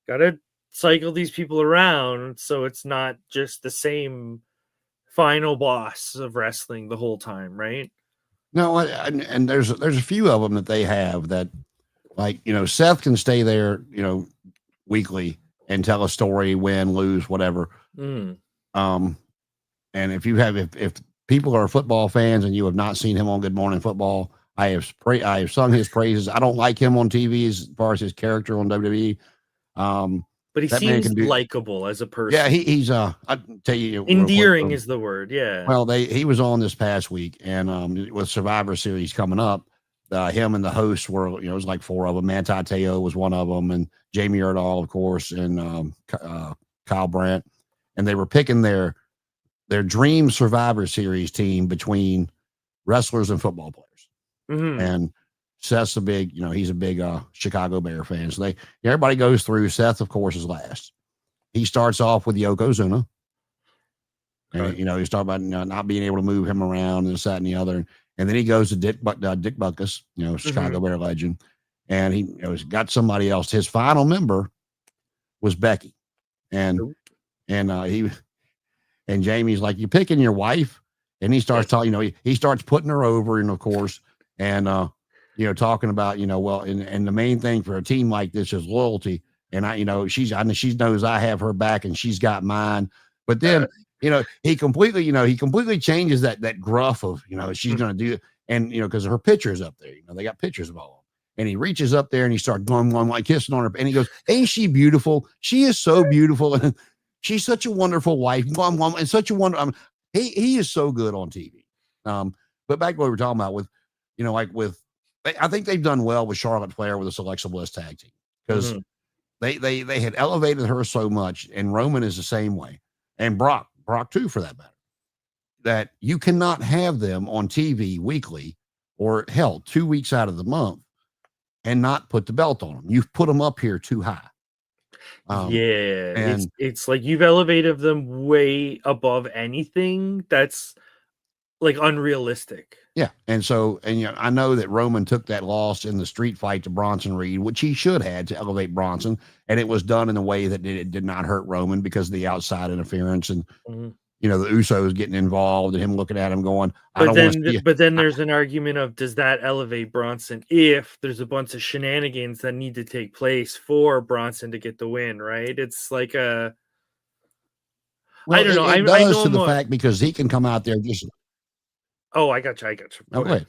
gotta cycle these people around so it's not just the same final boss of wrestling the whole time, right? No, and there's a few of them that they have that, like, Seth can stay there, weekly and tell a story, win, lose, whatever. Mm. And if people are football fans and you have not seen him on Good Morning Football, I have sung his praises. I don't like him on TV as far as his character on WWE. But he seems likable as a person. Yeah, he's I tell you, endearing is the word. Yeah. Well, he was on this past week, and with Survivor Series coming up, him and the hosts were, it was like 4 of them. Manti Te'o was one of them, and Jamie Erdahl, of course, and Kyle Brandt, and they were picking their dream Survivor Series team between wrestlers and football players. Mm-hmm. And Seth's he's a big Chicago Bear fan. So everybody goes through. Seth, of course, is last. He starts off with Yokozuna. And, he's talking about not being able to move him around and this, that, and the other. And then he goes to Dick Butkus, Chicago Bear legend. And he got somebody else. His final member was Becky. And Jamie's like, you picking your wife? And he starts talking, he starts putting her over, and of course, and talking about, well, and the main thing for a team like this is loyalty. And she knows I have her back and she's got mine. But then, he completely changes that gruff of, she's going to do it. And, because her picture is up there, they got pictures of all of them. And he reaches up there and he starts going like kissing on her. And he goes, ain't she beautiful? She is so beautiful. And she's such a wonderful wife. And such a wonder. He is so good on TV. But back to what we were talking about with, I think they've done well with Charlotte Flair with this Alexa Bliss tag team, because they had elevated her so much, and Roman is the same way, and Brock too, for that matter, that you cannot have them on TV weekly or hell 2 weeks out of the month and not put the belt on them. You've put them up here too high. And it's like you've elevated them way above anything that's like unrealistic. Yeah. And so, I know that Roman took that loss in the street fight to Bronson Reed, which he should have to elevate Bronson. And it was done in a way that it did not hurt Roman because of the outside interference. And, the Usos getting involved and him looking at him going, but then there's an argument of, does that elevate Bronson if there's a bunch of shenanigans that need to take place for Bronson to get the win, right? It's like I don't know. It does to the fact, because he can come out there just. Oh, I got you. Okay.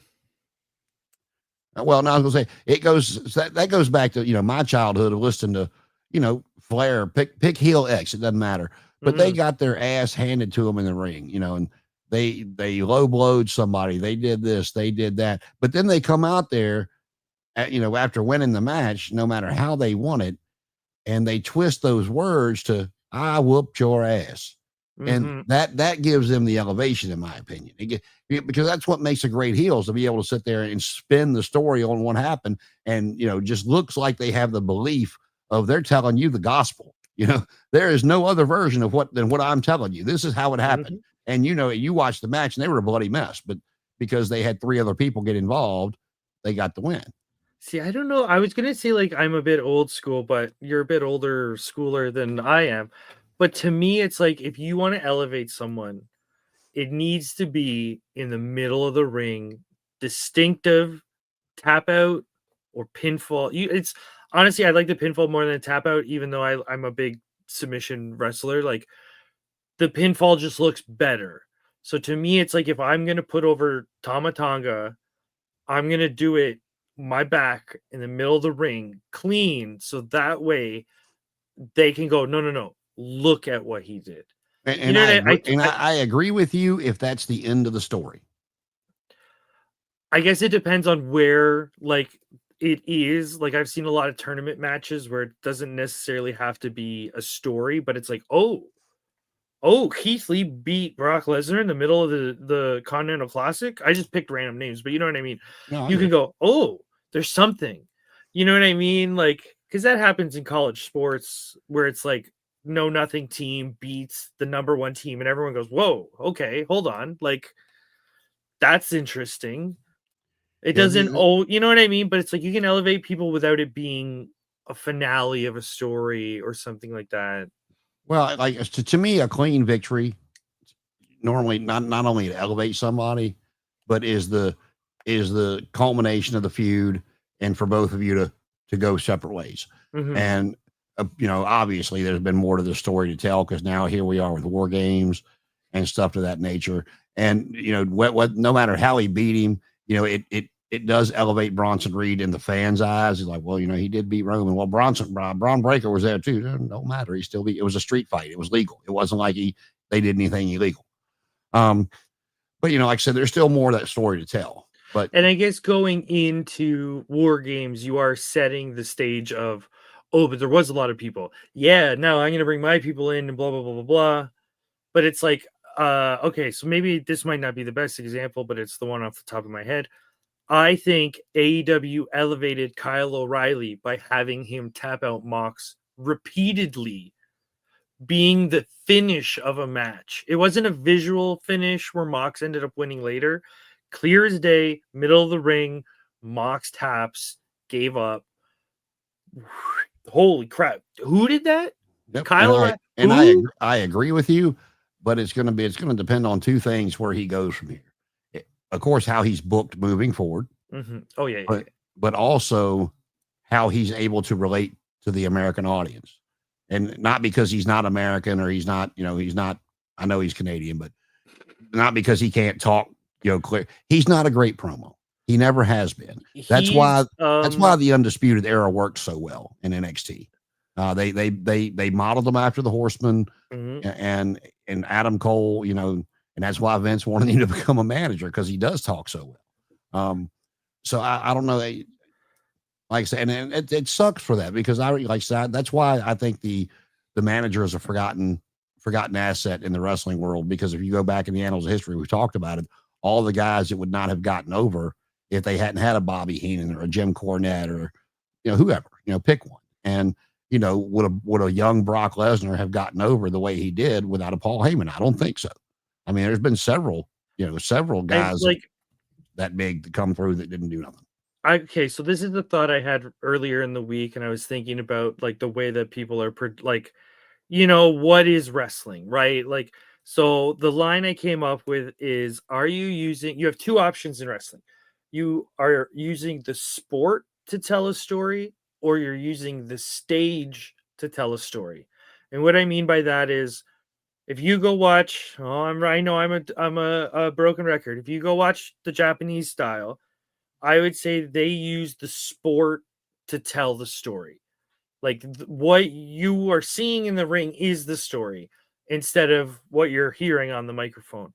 Well, now I was going to say, that goes back to, my childhood of listening to, Flair, pick heel X. It doesn't matter. But they got their ass handed to them in the ring, and they low blowed somebody. They did this, they did that. But then they come out there, after winning the match, no matter how they won it, and they twist those words to, I whooped your ass. And that gives them the elevation, in my opinion, because that's what makes a great heel, is to be able to sit there and spin the story on what happened. And, just looks like they have the belief of they're telling you the gospel. There is no other version of than what I'm telling you. This is how it happened. And, you watch the match and they were a bloody mess, but because they had 3 other people get involved, they got the win. See, I don't know. I was gonna say like I'm a bit old school, but you're a bit older schooler than I am. But to me, it's like if you want to elevate someone, it needs to be in the middle of the ring, distinctive tap out or pinfall. It's honestly, I like the pinfall more than tap out, even though I'm a big submission wrestler. Like the pinfall just looks better. So to me, it's like if I'm gonna put over Tama Tonga, I'm gonna do it my back in the middle of the ring, clean, so that way they can go, no, no, no, look at what he did. You And know I what agree, and I agree with you if that's the end of the story. I guess it depends on where like it is. Like I've seen a lot of tournament matches where it doesn't necessarily have to be a story, but it's like, oh, Keith Lee beat Brock Lesnar in the middle of the Continental Classic. I just picked random names, but you know what I mean. No, I You agree. can go, oh, there's something. You know what I mean? Like, because that happens in college sports where it's like no nothing team beats the number one team, and everyone goes, whoa, okay, hold on, like that's interesting. It Yeah, doesn't, oh, you know what I mean? But it's like you can elevate people without it being a finale of a story or something like that. well, like to me, a clean victory normally not only to elevate somebody, but is the culmination of the feud, and for both of you to go separate ways. Mhm. And obviously, there's been more to the story to tell because now here we are with war games and stuff to that nature. And what no matter how he beat him, it does elevate Bronson Reed in the fans' eyes. He's like, well, he did beat Roman. Well, Braun Breaker was there too. It don't matter. He still beat. It was a street fight. It was legal. It wasn't like they did anything illegal. Um, but like I said, there's still more of that story to tell. But And I guess going into war games, you are setting the stage of, oh, but there was a lot of people. Yeah, now I'm gonna bring my people in and blah blah blah blah blah. But it's like, okay, so maybe this might not be the best example, but it's the one off the top of my head. I think AEW elevated Kyle O'Reilly by having him tap out Mox repeatedly, being the finish of a match. It wasn't a visual finish where Mox ended up winning later. Clear as day, middle of the ring, Mox taps, gave up. Holy crap. Who did that? yep, Kyle O'Reilly. and Who? I agree with you, but it's going to depend on two things where he goes from here. Of course, how he's booked moving forward, Oh, yeah, yeah, but yeah. also how he's able to relate to the American audience, and not because he's not American or he's not he's not. I know he's Canadian, but not because he can't talk clear. He's not a great promo. He never has been. That's He's why the Undisputed Era worked so well in NXT. They modeled them after the Horsemen mhm. and Adam Cole, and that's why Vince wanted him to become a manager because he does talk so well. So I don't know. Like I said, and it sucks for that because like I said, that's why I think the manager is a forgotten asset in the wrestling world, because if you go back in the annals of history, we've talked about it, all the guys that would not have gotten over if they hadn't had a Bobby Heenan or a Jim Cornette or whoever, pick one. And would a young Brock Lesnar have gotten over the way he did without a Paul Heyman? I don't think so. I mean, there's been several I guys like that big to come through that didn't do nothing. okay, so this is the thought I had earlier in the week, and I was thinking about like the way that people are like, what is wrestling, right? Like, so the line I came up with is, you have two options in wrestling. You are using the sport to tell a story, or you're using the stage to tell a story. And what I mean by that is, if you go watch, I know I'm a broken record. If you go watch the Japanese style, I would say they use the sport to tell the story. Like what you are seeing in the ring is the story instead of what you're hearing on the microphone.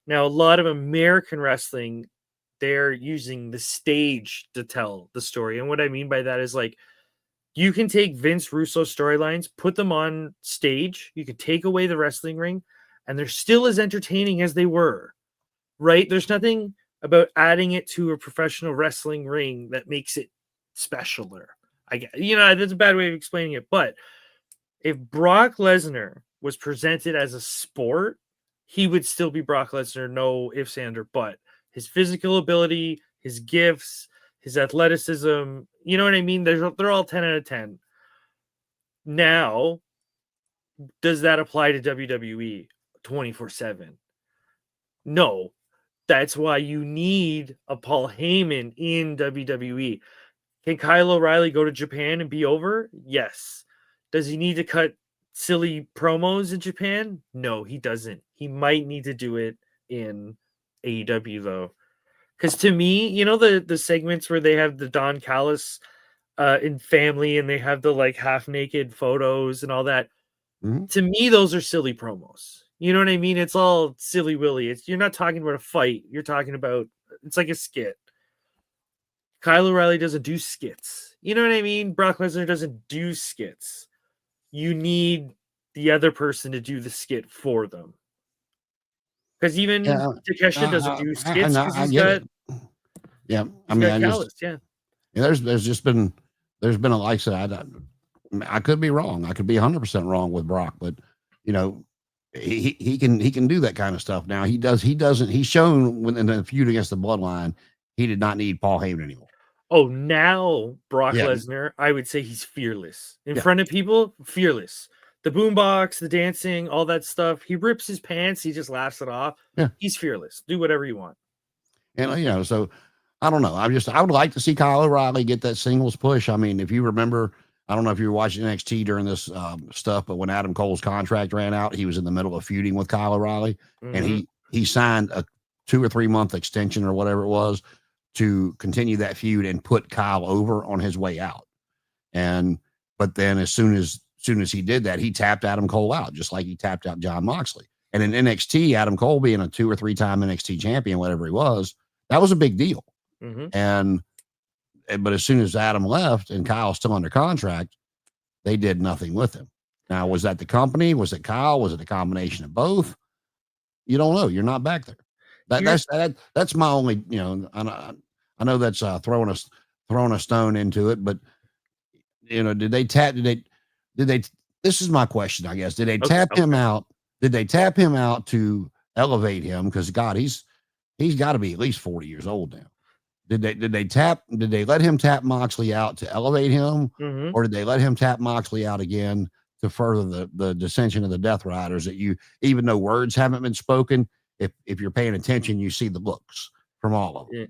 Now, a lot of American wrestling, they're using the stage to tell the story. And what I mean by that is like you can take Vince Russo storylines, put them on stage, you could take away the wrestling ring, and they're still as entertaining as they were, right? There's nothing about adding it to a professional wrestling ring that makes it specialer. I get, that's a bad way of explaining it, but if Brock Lesnar was presented as a sport, he would still be Brock Lesnar, no ifs, and or but. His physical ability, his gifts, his athleticism. You know what I mean? They're all 10 out of 10. Now, does that apply to WWE 24/7? No. That's why you need a Paul Heyman in WWE. Can Kyle O'Reilly go to Japan and be over? Yes. Does he need to cut silly promos in Japan? No, he doesn't. He might need to do it in AEW though. Because to me, you know the segments where they have the Don Callis in family and they have the like half naked photos and all that. Mhm. To me, those are silly promos. You know what I mean? It's all silly willy. You're not talking about a fight. You're talking about it's like a skit. Kyle O'Reilly doesn't do skits. You know what I mean? Brock Lesnar doesn't do skits. You need the other person to do the skit for them. Because even Yeah, Takeshita doesn't do skits because I get it. Yeah, I he's mean, got Callis. Yeah. there's just been a like I said, I could be wrong. I could be 100% wrong with Brock, but you know, he can do that kind of stuff now. He's shown when in the feud against the Bloodline, he did not need Paul Heyman anymore. Oh, now Brock Yeah. Lesnar, I would say he's fearless. In Yeah. front of people, fearless. The boombox, the dancing, all that stuff. He rips his pants, he just laughs it off. Yeah. He's fearless. Do whatever you want. And you know, so I don't know. I would like to see Kyle O'Reilly get that singles push. I mean, if you remember, I don't know if you were watching NXT during this stuff, but when Adam Cole's contract ran out, he was in the middle of feuding with Kyle O'Reilly, and he signed a 2 or 3 month extension or whatever it was to continue that feud and put Kyle over on his way out. But then as soon as he did that, he tapped Adam Cole out, just like he tapped out Jon Moxley. And in NXT, Adam Cole being a 2 or 3 time NXT champion, whatever he was, that was a big deal. But as soon as Adam left and Kyle's still under contract, they did nothing with him. Now, was that the company? Was it Kyle? Was it a combination of both? You don't know. You're not back there. That's my only, you know, I know that's throwing a stone into it, but you know, did they this is my question, I guess. Did they tap him out? Did they tap him out to elevate him? Because God, he's got to be at least 40 years old now. Did they let him tap Moxley out to elevate him? Or did they let him tap Moxley out again to further the dissension of the Death Riders, that you, even though words haven't been spoken, if you're paying attention, you see the looks from all of them.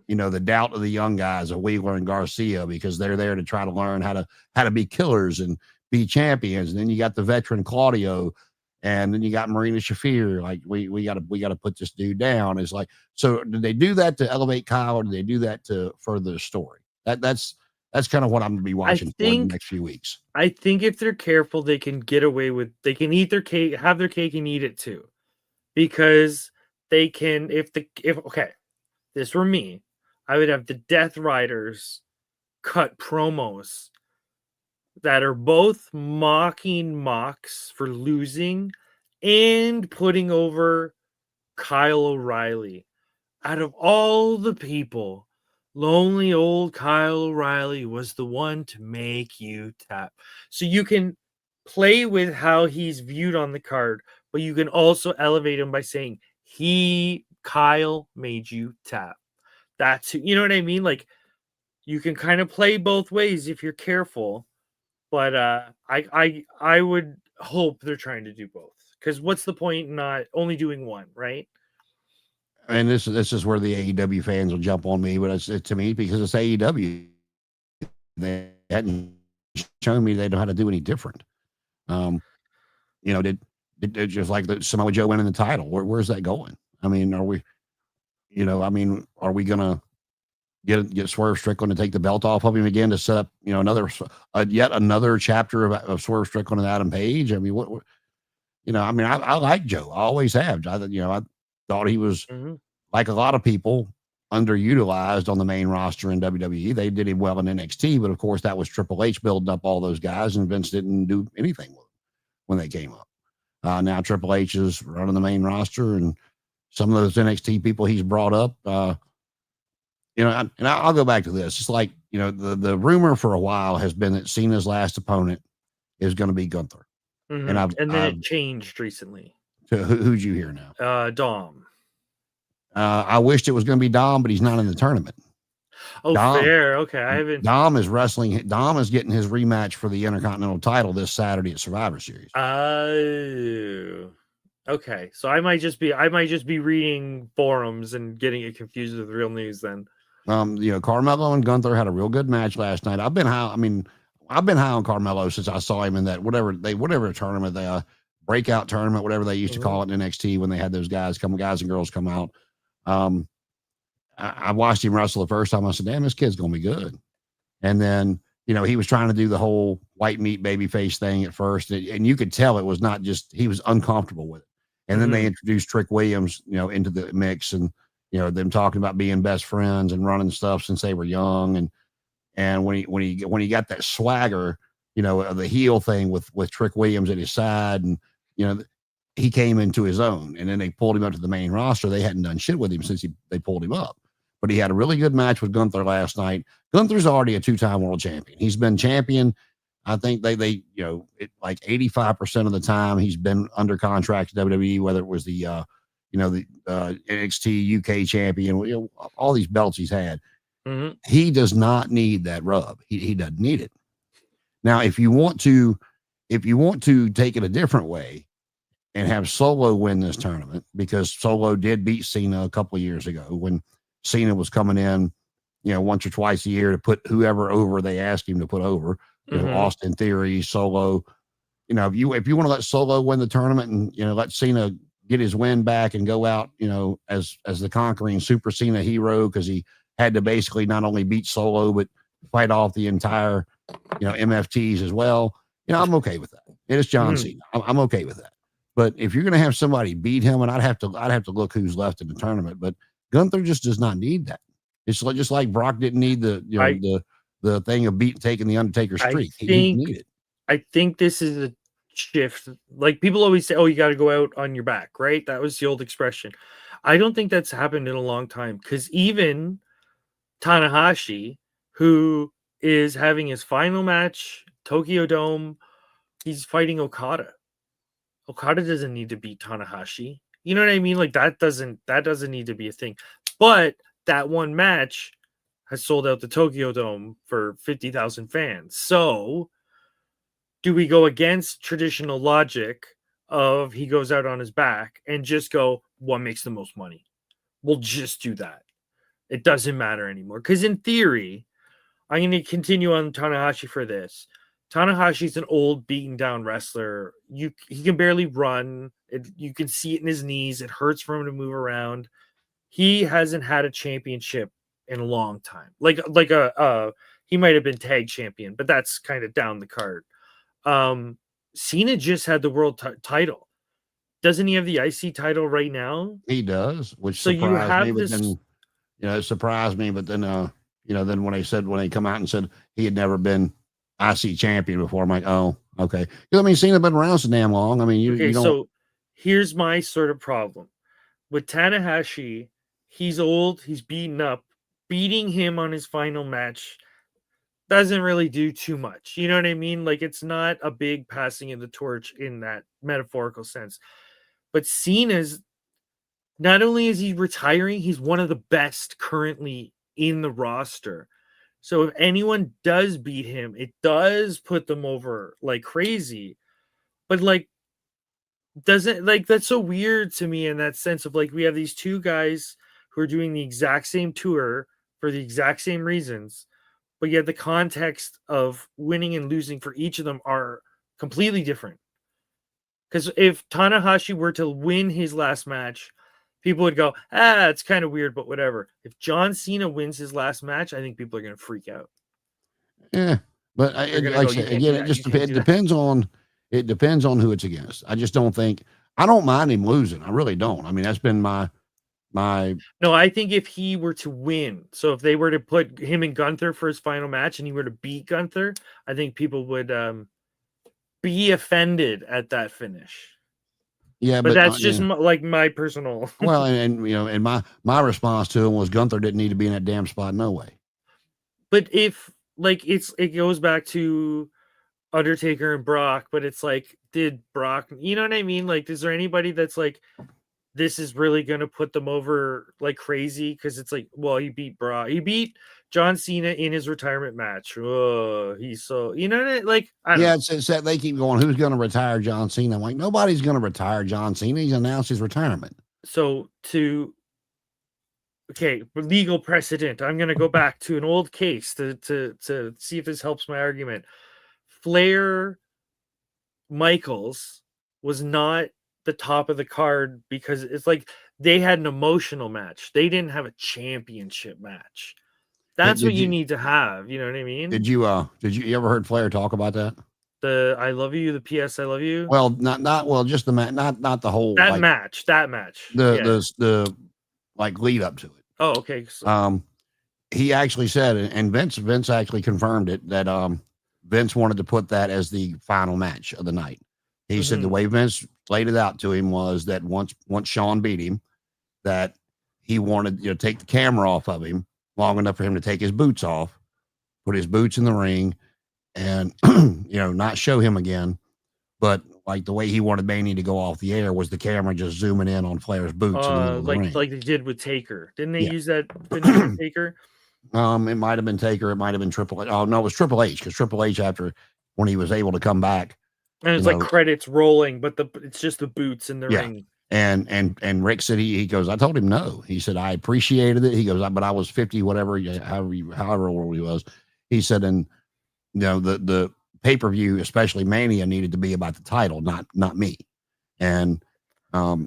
You know, the doubt of the young guys of Wheeler and Garcia, because they're there to try to learn how to be killers and be champions. And then you got the veteran Claudio, and then you got Marina Shafir. Like we got to put this dude down. It's like, so did they do that to elevate Kyle, or did they do that to further the story? That's kind of what I'm going to be watching for the next few weeks. I think if they're careful, they can get away with. They can eat their cake, have their cake, and eat it too, because they can. If this were me, I would have the Death Riders cut promos that are both mocking Mox for losing and putting over Kyle O'Reilly. Out of all the people, lonely old Kyle O'Reilly was the one to make you tap. So you can play with how he's viewed on the card, but you can also elevate him by saying Kyle made you tap. That's, you know what I mean? Like, you can kind of play both ways if you're careful. But I would hope they're trying to do both, because what's the point in not only doing one, right? And this is where the AEW fans will jump on me, but it's to me, because it's AEW. They hadn't shown me they know how to do any different. You know, did just like the Samoa Joe winning the title? Where's that going? I mean, are we gonna get Swerve Strickland to take the belt off of him again to set up, you know, yet another chapter of Swerve Strickland and Adam Page? I mean, what you know, I mean, I like Joe. I always have. I thought he was, like a lot of people, underutilized on the main roster in WWE. They did him well in NXT, but of course that was Triple H building up all those guys, and Vince didn't do anything with them when they came up. Now Triple H is running the main roster, and some of those NXT people he's brought up, you know, and I'll go back to this. It's like, you know, the rumor for a while has been that Cena's last opponent is going to be Gunther. And then it changed recently. To who'd you hear now? Dom. I wished it was going to be Dom, but he's not in the tournament. Oh, Dom fair. Okay, I haven't. Dom is wrestling. Dom is getting his rematch for the Intercontinental title this Saturday at Survivor Series. Oh, okay. So I might just be reading forums and getting it confused with real news then. Carmelo and Gunther had a real good match last night. I've been high. I mean, I've been high on Carmelo since I saw him in that whatever tournament, the breakout tournament, whatever they used to call it in NXT when they had those guys and girls come out. I watched him wrestle the first time. I said, "Damn, this kid's gonna be good." And then he was trying to do the whole white meat baby face thing at first, and you could tell it was not just he was uncomfortable with it. And then they introduced Trick Williams, into the mix, and them talking about being best friends and running stuff since they were young, and when he got that swagger, the heel thing with Trick Williams at his side, and you know he came into his own, and then they pulled him up to the main roster. They hadn't done shit with him since they pulled him up, but he had a really good match with Gunther last night. Gunther's already a 2-time world champion. He's been champion. I think like 85% of the time he's been under contract to WWE, whether it was the NXT UK champion, all these belts he's had. He does not need that rub. He doesn't need it. Now, if you want to take it a different way and have Solo win this tournament, because Solo did beat Cena a couple of years ago when Cena was coming in, once or twice a year to put whoever over they asked him to put over. Austin Theory, Solo. If you want to let Solo win the tournament and let Cena get his win back and go out, as the conquering Super Cena hero, because he had to basically not only beat Solo but fight off the entire MFTs as well. I'm okay with that. It is John Cena. I'm okay with that. But if you're going to have somebody beat him, and I'd have to look who's left in the tournament. But Gunther just does not need that. It's just like Brock didn't need the thing of taking the Undertaker streak. He didn't need it. I think this is a shift. Like people always say, "Oh, you got to go out on your back," right? That was the old expression. I don't think that's happened in a long time, because even Tanahashi, who is having his final match, Tokyo Dome, he's fighting Okada. Okada doesn't need to beat Tanahashi. You know what I mean? Like that doesn't need to be a thing. But that one match has sold out the Tokyo Dome for 50,000 fans. So do we go against traditional logic of he goes out on his back and just go, what makes the most money? We'll just do that. It doesn't matter anymore. Because in theory, I'm going to continue on Tanahashi for this. Tanahashi's an old, beaten down wrestler. He can barely run. You can see it in his knees. It hurts for him to move around. He hasn't had a championship in a long time. He might have been tag champion, but that's kind of down the card. Cena just had the world title. Doesn't he have the IC title right now? He does, which surprised me. But then, it surprised me. But then, then when they come out and said he had never been IC champion before, I'm like, oh, okay. I mean, Cena been around so damn long. I mean, you don't. So here's my sort of problem with Tanahashi. He's old. He's beaten up. Beating him on his final match doesn't really do too much. You know what I mean? Like, it's not a big passing of the torch in that metaphorical sense. But Cena's, not only is he retiring, he's one of the best currently in the roster. So if anyone does beat him, it does put them over like crazy. But that's so weird to me in that sense of we have these two guys who are doing the exact same tour for the exact same reasons, but yet the context of winning and losing for each of them are completely different. Because if Tanahashi were to win his last match, people would go, it's kind of weird, but whatever. If John Cena wins his last match, I think people are going to freak out. Yeah, but it depends on who it's against. I just don't think, I don't mind him losing. I really don't. I mean, that's been my. No, I think if he were to win, so if they were to put him and Gunther for his final match and he were to beat Gunther, I think people would be offended at that finish. Yeah, but that's just my personal. Well, and my response to him was Gunther didn't need to be in that damn spot, no way. But if it goes back to Undertaker and Brock, but it's did Brock, you know what I mean? Is there anybody that's this is really going to put them over like crazy? Because it's well, he beat Brock. He beat John Cena in his retirement match. Oh, he's so, you know, like, I don't know. It's that they keep going, who's going to retire John Cena? I'm like, nobody's going to retire John Cena. He's announced his retirement. So okay, legal precedent. I'm going to go back to an old case to see if this helps my argument. Flair Michaels was not the top of the card because it's like they had an emotional match. They didn't have a championship match. That's what you need to have. You know what I mean? Did you ever heard Flair talk about that? The I love you, the PS I love you. Well, just the match, not the whole that match. The like lead up to it. Oh, okay. So. He actually said, and Vince actually confirmed it, that Vince wanted to put that as the final match of the night. He said the way Vince laid it out to him was that once Shawn beat him, that he wanted to take the camera off of him long enough for him to take his boots off, put his boots in the ring, and not show him again. But like the way he wanted Mania to go off the air was the camera just zooming in on Flair's boots in the middle of the ring. Like they did with Taker. Didn't they use that finish with Taker? It might have been Taker. It might have been Triple H. Oh no, it was Triple H, because Triple H, after when he was able to come back, and it's like credits rolling, but it's just the boots in the ring. And Rick said he goes, I told him no. He said I appreciated it. He goes, but I was 50, whatever, however old he was. He said, and the pay-per-view, especially Mania, needed to be about the title, not me. And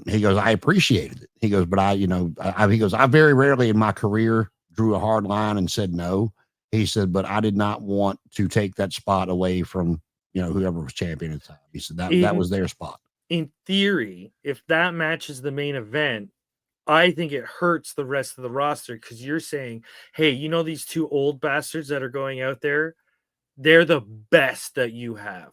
he goes, I appreciated it. He goes, but he goes, I very rarely in my career drew a hard line and said no. He said, but I did not want to take that spot away from whoever was champion at the time. He said that was their spot. In theory, if that match is the main event, I think it hurts the rest of the roster, because you're saying, hey, these two old bastards that are going out there, they're the best that you have.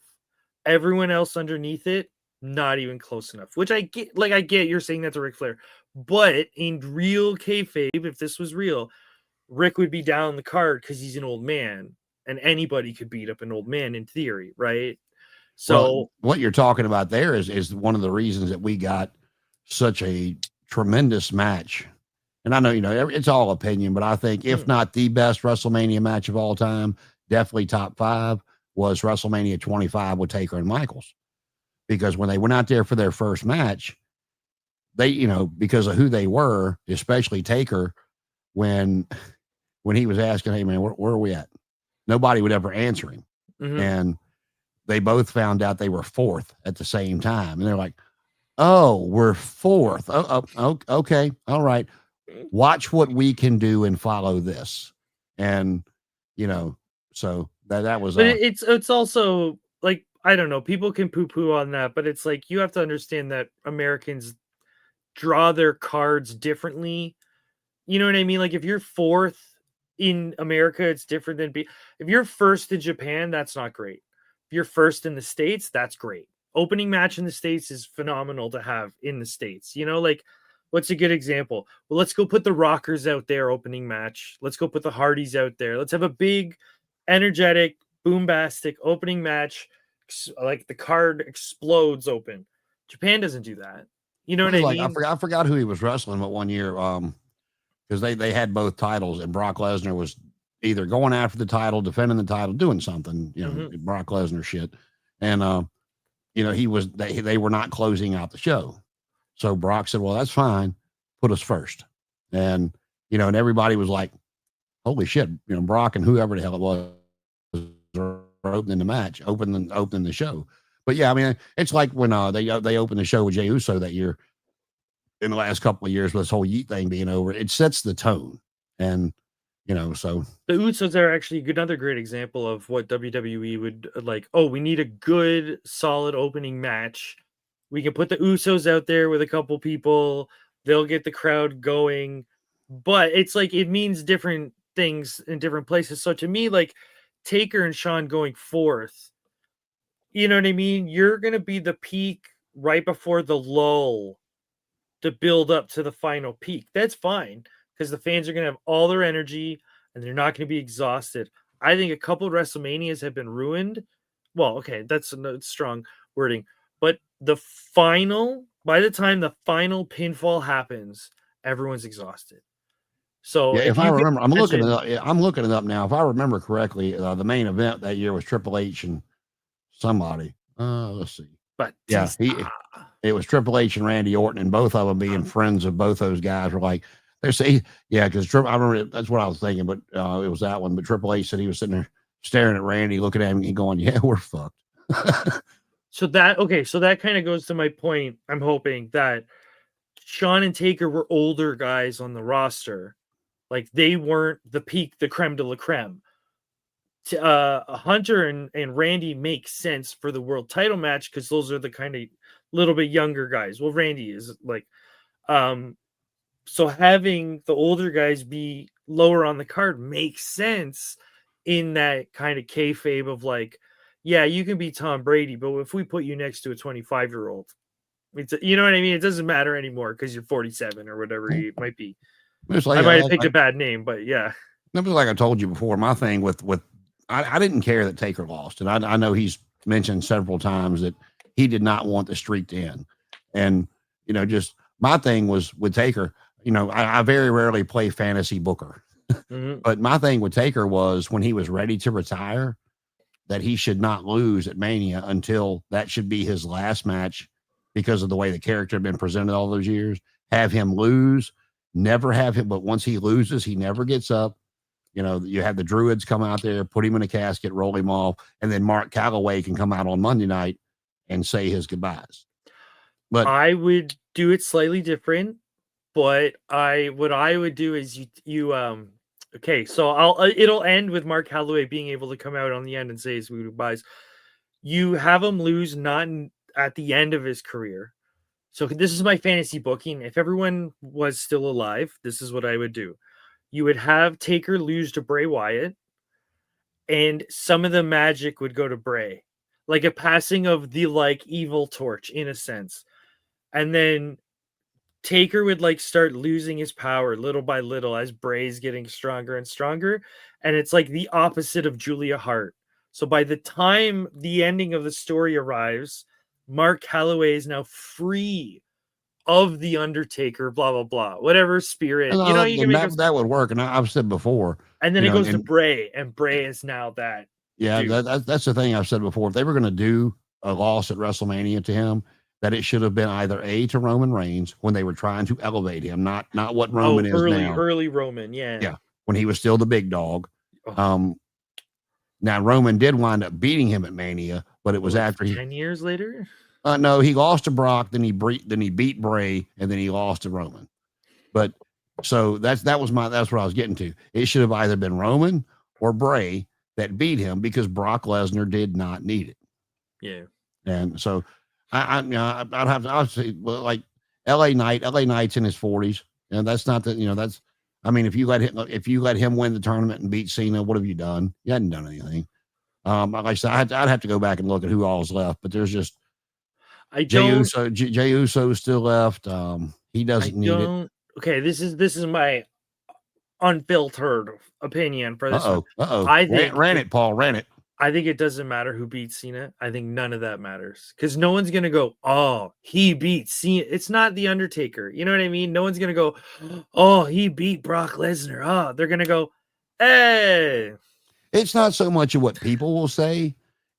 Everyone else underneath it, not even close enough. Which I get. Like, I get you're saying that to Ric Flair, but in real kayfabe, if this was real, Rick would be down the card because he's an old man, and anybody could beat up an old man in theory, right? So what you're talking about there is one of the reasons that we got such a tremendous match. And I know, it's all opinion, but I think if not the best WrestleMania match of all time, definitely top 5 was WrestleMania 25 with Taker and Michaels. Because when they went out there for their first match, they, because of who they were, especially Taker, when he was asking, hey man, where are we at? Nobody would ever answer him. And they both found out they were 4th at the same time. And they're like, oh, we're 4th. Oh, okay. All right. Watch what we can do and follow this. And, so that was, but it's also like, I don't know, people can poo-poo on that, but it's like, you have to understand that Americans draw their cards differently. You know what I mean? Like, if you're 4th in America, it's different than if you're 1st in Japan, that's not great. If you're 1st in the States, that's great. Opening match in the States is phenomenal to have in the States. Like, what's a good example? Well, let's go put the Rockers out there opening match. Let's go put the Hardys out there. Let's have a big, energetic, boombastic opening match. Like, the card explodes open. Japan doesn't do that. You know what I mean? I forgot who he was wrestling, but one year, because they had both titles, and Brock Lesnar was either going after the title, defending the title, doing something, Brock Lesnar shit. And, they were not closing out the show. So Brock said, well, that's fine. Put us first. And, and everybody was like, holy shit, Brock and whoever the hell it was are opening the match, opening the show. But yeah, I mean, it's like when they opened the show with Jey Uso that year. In the last couple of years, with this whole Yeet thing being over, it sets the tone. And, so the Usos are actually another great example of what WWE would like. Oh, we need a good, solid opening match. We can put the Usos out there with a couple people. They'll get the crowd going. But it's like, it means different things in different places. So to me, like, Taker and Shawn going 4th, you know what I mean? You're going to be the peak right before the lull to build up to the final peak. That's fine, because the fans are going to have all their energy and they're not going to be exhausted. I think a couple of WrestleManias have been ruined. Well, okay, that's strong wording, but by the time the final pinfall happens, everyone's exhausted. So Yeah, if if I you can remember, I'm looking it imagine, up. I'm looking it up now. If I remember correctly, the main event that year was Triple H and somebody. Let's see. Yeah, Batista. it was Triple H and Randy Orton, and both of them being friends of both those guys were like, they're saying, yeah, because I remember that's what I was thinking, but it was that one. But Triple H said he was sitting there staring at Randy, looking at him, and going, "Yeah, we're fucked." So that kind of goes to my point. I'm hoping that Shawn and Taker were older guys on the roster. Like they weren't the peak, the creme de la creme. Hunter and Randy make sense for the world title match because those are the kind of little bit younger guys. Well, Randy is like, um, so having the older guys be lower on the card makes sense in that kind of kayfabe of like, yeah, you can be Tom Brady, but if we put you next to a 25-year-old, it's, you know what I mean? It doesn't matter anymore because you're 47 or whatever it might be. It's I like, might have picked a bad name, but yeah. it was like I told you before. My thing with I didn't care that Taker lost, and I know he's mentioned several times that he did not want the streak to end, and just my thing was with Taker. I very rarely play fantasy booker, but my thing with Taker was when he was ready to retire, that he should not lose at Mania until that should be his last match because of the way the character had been presented all those years. Have him lose, never have him, but once he loses, he never gets up. You have the Druids come out there, put him in a casket, roll him off, and then Mark Calloway can come out on Monday night and say his goodbyes. But I would do it slightly different, but what I would do is you okay, so it'll end with Mark Calloway being able to come out on the end and say his goodbyes. You have him lose not at the end of his career. So this is my fantasy booking. If everyone was still alive, this is what I would do. You would have Taker lose to Bray Wyatt, and some of the magic would go to Bray, like a passing of the like evil torch in a sense. And then Taker would like start losing his power little by little as Bray's getting stronger and stronger. And it's like the opposite of Julia Hart. So by the time the ending of the story arrives, Mark Calloway is now free of the Undertaker, blah blah blah, whatever spirit. You know, you can make that, that would work. And I've said before, and then it goes to Bray, and Bray is now that. Yeah, that's the thing I've said before. If they were going to do a loss at WrestleMania to him, that it should have been either to Roman Reigns when they were trying to elevate him, not what Roman is now. Early Roman, yeah, when he was still the big dog. Oh. Now Roman did wind up beating him at Mania, but it was after 10 years later. No, he lost to Brock, then he beat Bray, and then he lost to Roman. But so that's what I was getting to. It should have either been Roman or Bray that beat him because Brock Lesnar did not need it. Yeah. And so I'd have to, I would say, well, like LA Knight's in his 40s. And that's not that, that's, I mean, if you let him win the tournament and beat Cena, what have you done? You hadn't done anything. Like I said, I'd have to go back and look at who all's left, but there's just Jey Uso's still left. He doesn't need it. Okay, this is my unfiltered opinion for this one. I think ran it, Paul. Ran it. I think it doesn't matter who beats Cena. I think none of that matters because no one's gonna go, oh, he beat Cena. It's not the Undertaker. You know what I mean? No one's gonna go, oh, he beat Brock Lesnar. Oh, they're gonna go, hey. It's not so much of what people will say.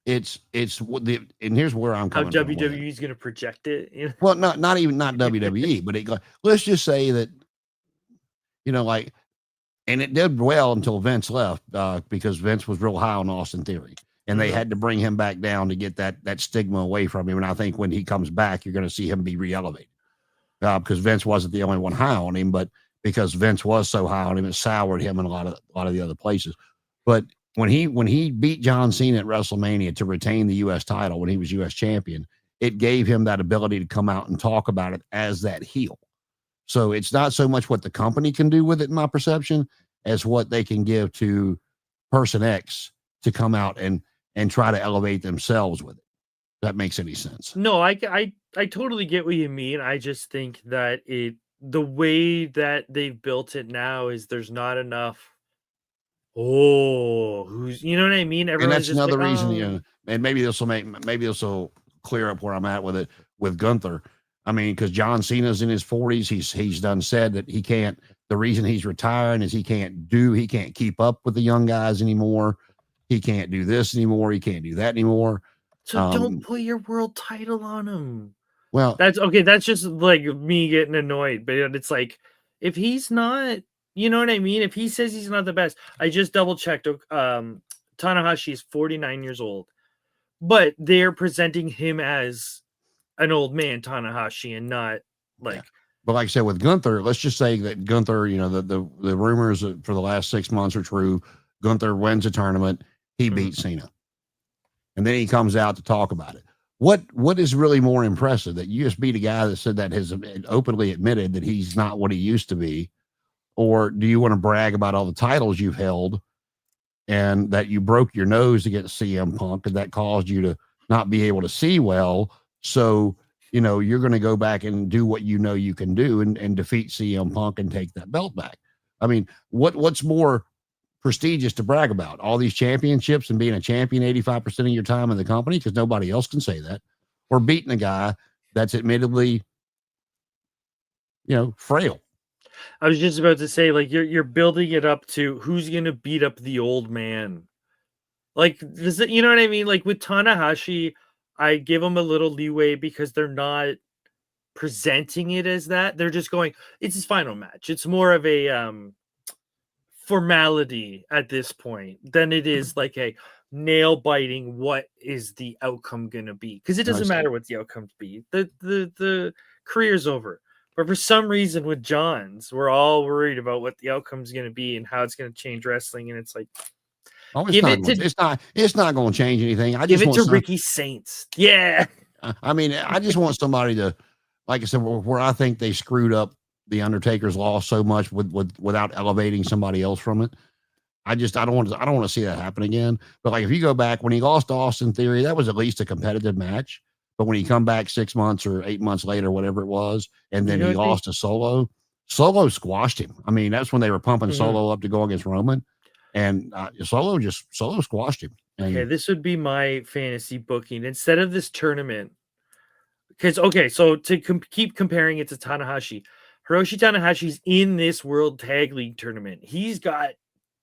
It's what and here's where I'm coming from. How WWE's gonna project it. You know? Well, not WWE, but let's just say that, like, and it did well until Vince left because Vince was real high on Austin Theory, and they had to bring him back down to get that stigma away from him. And I think when he comes back, you're going to see him be re-elevated because Vince wasn't the only one high on him, but because Vince was so high on him, it soured him in a lot of the other places. But when he beat John Cena at WrestleMania to retain the U.S. title when he was U.S. champion, it gave him that ability to come out and talk about it as that heel. So it's not so much what the company can do with it, in my perception, as what they can give to person X to come out and try to elevate themselves with it. If that makes any sense. No, I totally get what you mean. I just think that the way that they've built it now is there's not enough. Oh, you know what I mean? Everyone's and that's another reason, and maybe this will clear up where I'm at with it with Gunther. I mean, because John Cena's in his 40s. He's done said that he can't. The reason he's retiring is he can't keep up with the young guys anymore. He can't do this anymore. He can't do that anymore. So don't put your world title on him. Well, that's okay. That's just like me getting annoyed, but it's like if he's not, you know what I mean? If he says he's not the best, I just double checked. Tanahashi is 49 years old, but they're presenting him as an old man Tanahashi and not like. Yeah. But like I said, with Gunther, let's just say that Gunther, you know, the rumors for the last 6 months are true. Gunther wins a tournament, he beats Cena, and then he comes out to talk about it. What is really more impressive, that you just beat a guy that said that has openly admitted that he's not what he used to be, or do you want to brag about all the titles you've held and that you broke your nose against CM Punk and that caused you to not be able to see well? So, you know, you're going to go back and do what you know you can do and defeat CM Punk and take that belt back. I mean, what's more prestigious to brag about? All these championships and being a champion 85% of your time in the company, because nobody else can say that, or beating a guy that's admittedly, you know, frail. I was just about to say, like, you're building it up to who's going to beat up the old man. Like, does it, you know what I mean? Like with Tanahashi, I give him a little leeway because they're not presenting it as that. They're just going, it's his final match. It's more of a formality at this point than it is like a nail biting. What is the outcome going to be? Because it doesn't matter what the outcomes be. The career's over. But for some reason with John's, we're all worried about what the outcome's going to be and how it's going to change wrestling. And it's like, it's not going to change anything. I just give it to Ricky Saints. Yeah. I mean, I just want somebody to, like I said, where I think they screwed up the Undertaker's loss so much without elevating somebody else from it. I don't want to see that happen again. But like, if you go back when he lost to Austin Theory, that was at least a competitive match. But when he come back 6 months or 8 months later, whatever it was, and then he lost to Solo squashed him. I mean, that's when they were pumping Solo up to go against Roman, and Solo squashed him. And, okay, this would be my fantasy booking instead of this tournament. Because so to keep comparing it to Tanahashi, Hiroshi Tanahashi's in this World Tag League tournament. He's got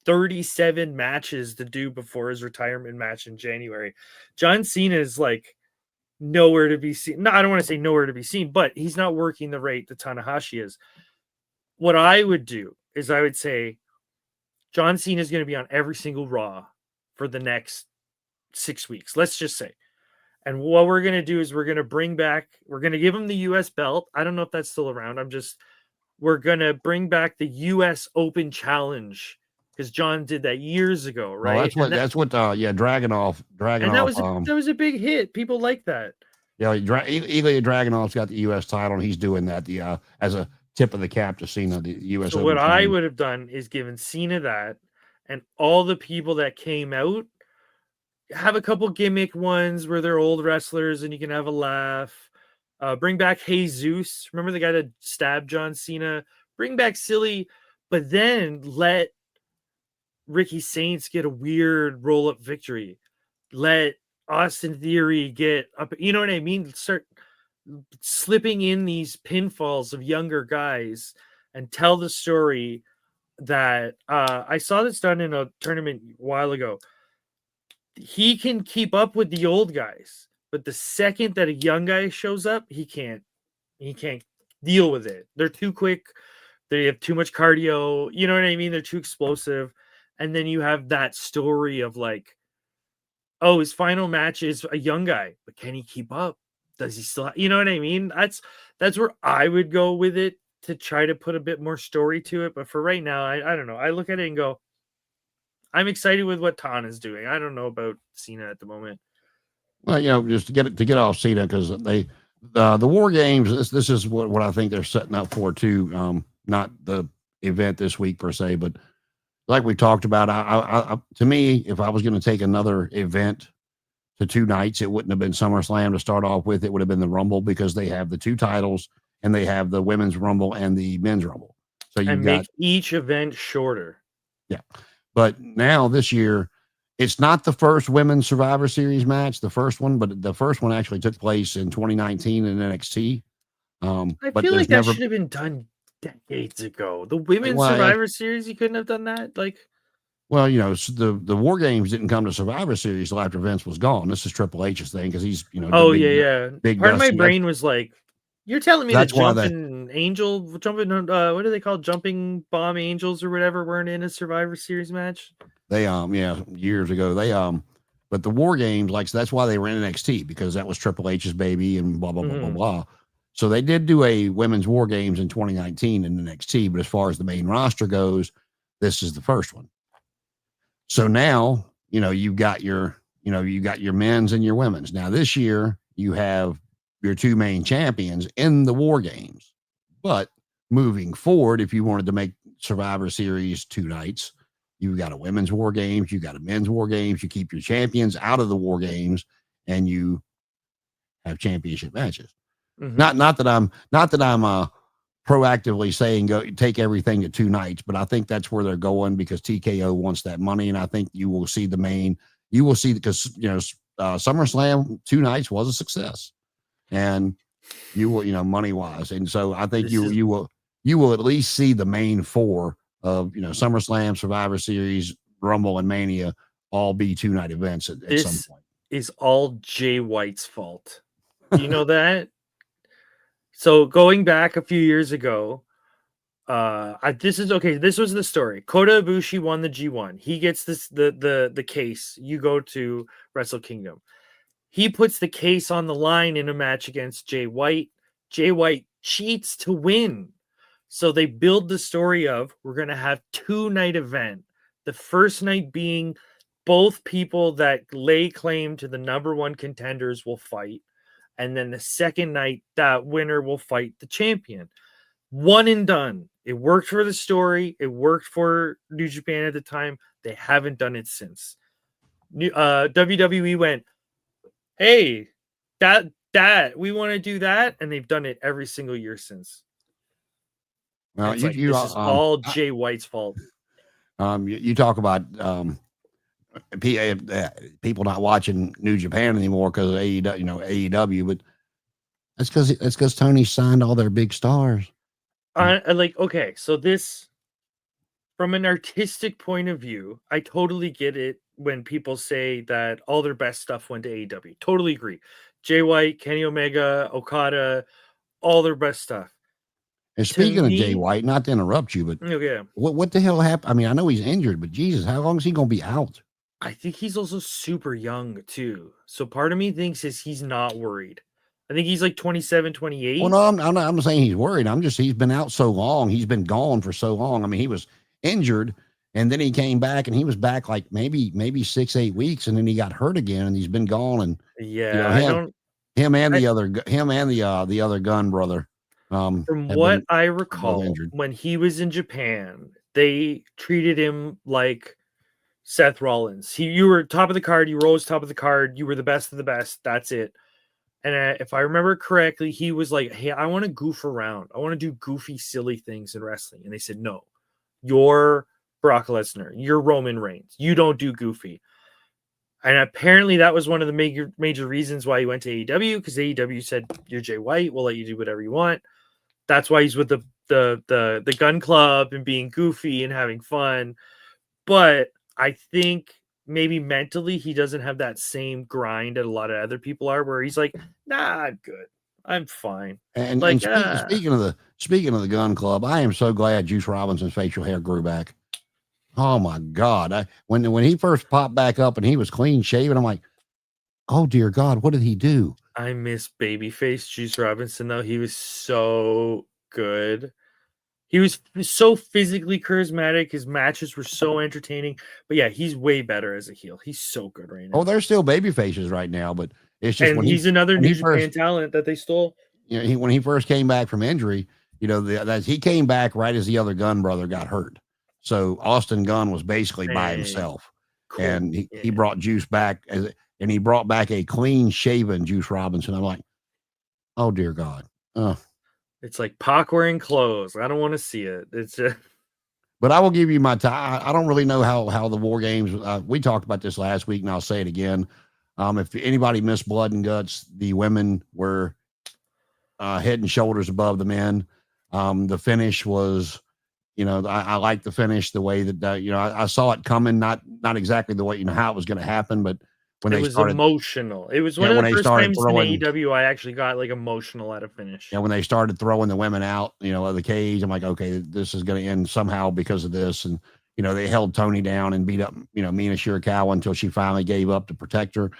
37 matches to do before his retirement match in January. John Cena is like nowhere to be seen. No, I don't want to say nowhere to be seen, but he's not working the rate that Tanahashi is. What I would do is I would say John Cena is going to be on every single Raw for the next 6 weeks. Let's just say. And what we're going to do is we're going to give him the US belt. I don't know if that's still around. We're going to bring back the US Open Challenge because John did that years ago, right? Well, that's what Dragunov. And that was a big hit. People like that. Yeah, Ilya Dragunov's got the US title, and he's doing that as a tip of the cap to Cena, the US So Open what Challenge. I would have done is given Cena that, and all the people that came out have a couple gimmick ones where they're old wrestlers and you can have a laugh. Bring back Jesus. Remember the guy that stabbed John Cena? Bring back Silly, but then let Ricky Saints get a weird roll-up victory. Let Austin Theory get up. You know what I mean? Start slipping in these pinfalls of younger guys and tell the story that I saw this done in a tournament a while ago. He can keep up with the old guys, but the second that a young guy shows up, he can't deal with it. They're too quick. They have too much cardio. You know what I mean? They're too explosive. And then you have that story of like, oh, his final match is a young guy, but can he keep up? Does he still, you know what I mean? That's where I would go with it to try to put a bit more story to it. But for right now, I don't know. I look at it and go, I'm excited with what Tan is doing. I don't know about Cena at the moment. Well, you know, just to get off Cena, because the War Games, this is what I think they're setting up for too. Not the event this week per se, but like we talked about, I to me, if I was going to take another event to 2 nights, it wouldn't have been SummerSlam to start off with. It would have been the Rumble, because they have the 2 titles and they have the Women's Rumble and the Men's Rumble. So you make each event shorter. Yeah. But now this year, it's not the first Women's Survivor Series match, the first one, but the first one actually took place in 2019 in NXT. I But feel like there's that never should have been done decades ago. The Women's well, Survivor Series, you couldn't have done that? Like, well, the War Games didn't come to Survivor Series till after Vince was gone. This is Triple H's thing because he's the oh, yeah, yeah. big Part of my dusty. brain was like, you're telling me the That's why they jumping bomb angels or whatever weren't in a Survivor Series match? yeah, years ago but the War Games, like, so that's why they were in NXT, because that was Triple H's baby and blah blah blah blah Mhm. blah. So they did do a women's War Games in 2019 in NXT, but as far as the main roster goes, this is the first one. So now, you got your men's and your women's. Now this year you have your two main champions in the War Games. But moving forward, if you wanted to make Survivor Series 2 nights, you got a women's War Games, you got a men's War Games, you keep your champions out of the War Games, and you have championship matches. Mhm. Not that I'm proactively saying go take everything to 2 nights, but I think that's where they're going because TKO wants that money, and I think you will see because SummerSlam 2 nights was a success, and you will money wise, and so I think This is you will at least see the main 4 of SummerSlam, Survivor Series, Rumble, and Mania all be 2-night events at some this point. is all Jay White's fault. You know that? So going back a few years ago, this is okay. This was the story. Kota Ibushi won the G1. He gets the case. You go to Wrestle Kingdom. He puts the case on the line in a match against Jay White. Jay White cheats to win. So they build the story of we're going to have 2-night event. The first night being both people that lay claim to the number 1 contenders will fight. And then the second night, that winner will fight the champion. One and done. It worked for the story. It worked for New Japan at the time. They haven't done it since. WWE went, hey, that we want to do that, and they've done it every single year since. And Well, it's like this is all Jay White's fault. you talk about people not watching New Japan anymore because of AEW, but that's because Tony signed all their big stars. Okay, so this, from an artistic point of view, I totally get it when people say that all their best stuff went to AEW. Totally agree. Jay White, Kenny Omega, Okada, all their best stuff. And To speaking of Jay me, White, not to interrupt you, but okay, what the hell happened? I mean, I know he's injured, but Jesus, how long is he going to be out? I think he's also super young too. So part of me thinks he's not worried. I think he's like 27, Well, 28. no, I'm not saying he's worried. He's been out so long. He's been gone for so long. I mean, he was injured and then he came back and he was back like maybe 6-8 weeks, and then he got hurt again and he's been gone. And Yeah, him and I the other gun brother from have what been I both recall, injured. when he was in Japan, they treated him like Seth Rollins. You were top of the card, you were always top of the card, you were the best of the best. That's it. And if I remember correctly, he was like, "Hey, I want to goof around. I want to do goofy, silly things in wrestling." And they said, "No, you're Brock Lesnar. You're Roman Reigns. You don't do goofy." And apparently, that was one of the major reasons why he went to AEW, because AEW said, "You're Jay White. We'll let you do whatever you want." That's why he's with the Gun Club and being goofy and having fun. But I think maybe mentally he doesn't have that same grind that a lot of other people are, where he's like, "Nah, I'm good. I'm fine." And Like, speaking of the gun club, I am so glad Juice Robinson's facial hair grew back. Oh my God. When he first popped back up and he was clean shaven, I'm like, oh dear God, what did he do? I miss babyface Juice Robinson though. He was so good. He was so physically charismatic. His matches were so entertaining. But yeah, he's way better as a heel. He's so good right Oh, now. they're still baby faces right now, but it's just And he's another New first, Japan talent that they stole. when he first came back from injury, he came back right as the other Gunn brother got hurt. So Austin Gunn was basically by Hey, himself, cool. and Yeah. he brought Juice back and he brought back a clean shaven Juice Robinson. I'm like, oh dear God. It's like Pac wearing clothes. I don't want to see it. It's just But I will give you my time. I don't really know how the War Games. We talked about this last week, and I'll say it again. If anybody missed Blood and Guts, the women were head and shoulders above the men. The finish was, I like the finish, the way that, I saw it coming, not exactly the way, how it was going to happen, but when It they was started, emotional. It was one yeah, of when the they first started times in throwing, AEW I actually got like emotional at a finish. when they started throwing the women out, of the cage, I'm like, okay, this is going to end somehow because of this. And, they held Tony down and beat up, Mina Shirakawa until she finally gave up to protect her.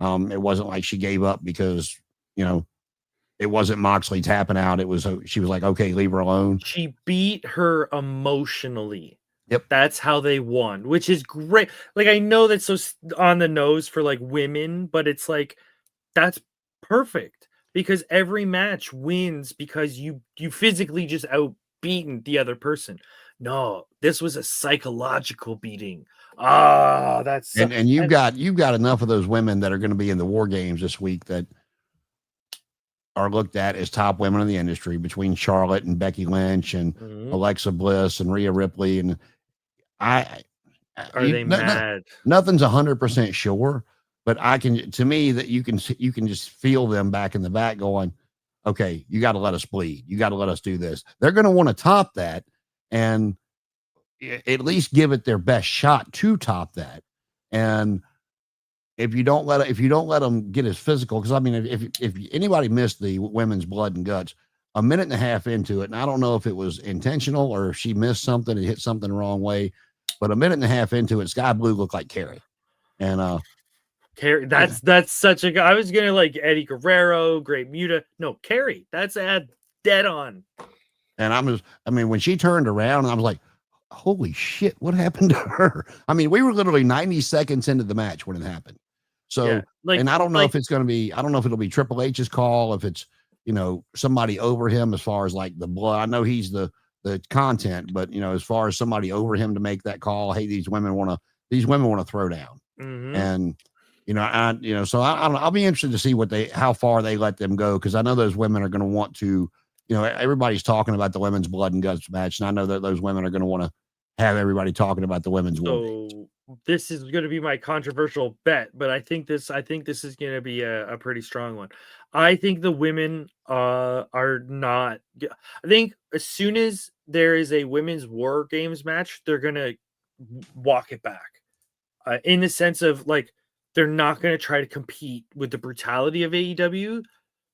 It wasn't like she gave up because, you know, it wasn't Moxley tapping out. It was, she was like, okay, leave her alone. She beat her emotionally. Yep. That's how they won, which is great. Like, I know that's so on the nose for like women, but it's like, that's perfect because every match wins because you physically just outbeaten the other person. No, this was a psychological beating. Ah, that's And you've got enough of those women that are going to be in the war games this week that are looked at as top women in the industry, between Charlotte and Becky Lynch and Alexa Bliss and Rhea Ripley. And I are they mad? Nothing's 100% sure, but to me, that you can just feel them back in the back going, okay, you got to let us bleed. You got to let us do this. They're going to want to top that and at least give it their best shot to top that. And if you don't let them get as physical, because I mean, if anybody missed the women's blood and guts, a minute and a half into it, and I don't know if it was intentional or if she missed something and hit something the wrong way, but a minute and a half into it, Sky Blue looked like Carrie. And Carrie, that's such a guy. I was gonna like Eddie Guerrero, Great Muta. No, Carrie, that's dead on. And when she turned around, I was like, holy shit, what happened to her? I mean, we were literally 90 seconds into the match when it happened. So, yeah, and I don't know if it's going to be, I don't know if it'll be Triple H's call, if it's, somebody over him as far as like the blood. I know he's the content, but as far as somebody over him to make that call, hey, these women want to throw down. And, so I'll be interested to see how far they let them go. Cause I know those women are going to want to, everybody's talking about the women's blood and guts match. And I know that those women are going to want to have everybody talking about the women's so this is going to be my controversial bet, but I think this is going to be a pretty strong one. I think the women are not. I think as soon as there is a women's war games match, they're going to walk it back in the sense of like they're not going to try to compete with the brutality of AEW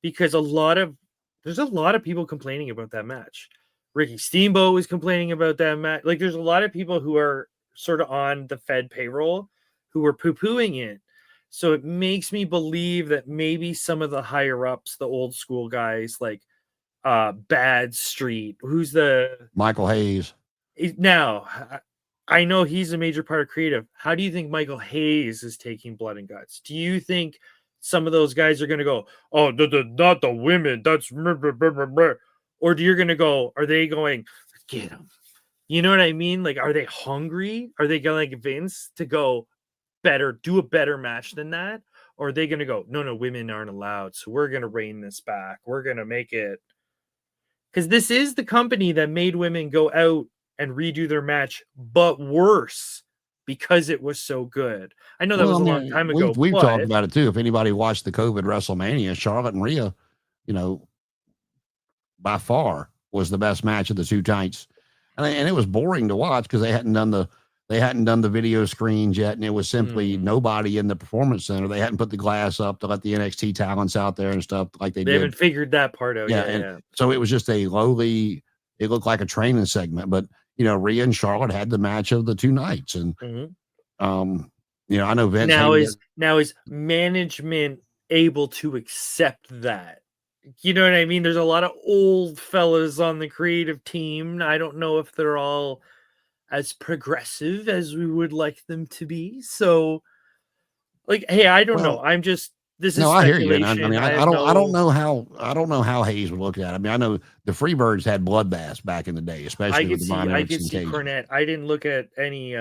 because there's a lot of people complaining about that match. Ricky Steamboat was complaining about that match. Like, there's a lot of people who are sort of on the Fed payroll who were poo-pooing it. So it makes me believe that maybe some of the higher ups, the old school guys like Bad Street, who's the Michael Hayes. Now, I know he's a major part of creative. How do you think Michael Hayes is taking blood and guts? Do you think some of those guys are going to go, oh, not the women, that's blah, blah, blah, blah, blah. Or are they going, get them? You know what I mean? Like, are they hungry? Are they going like Vince to go do a better match than that? Or are they going to go, no, women aren't allowed. So we're going to rein this back. We're going to make it. Because this is the company that made women go out and redo their match, but worse because it was so good. I know that was a long time ago. We've talked about it too. If anybody watched the COVID WrestleMania, Charlotte and Rhea, by far was the best match of the two nights, and it was boring to watch because they hadn't done the video screens yet, and it was simply nobody in the performance center. They hadn't put the glass up to let the NXT talents out there and stuff like they did. Haven't figured that part out yet. Yeah. So it was just it looked like a training segment, but Rhea and Charlotte had the match of the two nights, and I know Vince now is management able to accept that? You know what I mean? There's a lot of old fellas on the creative team. I don't know if they're all as progressive as we would like them to be. So, like, hey, I don't know. I'm just this is I hear you. And I don't know how Hayes would look at it. I mean, I know the Freebirds had bloodbaths back in the day, especially with the I could see Cornette. I didn't look at any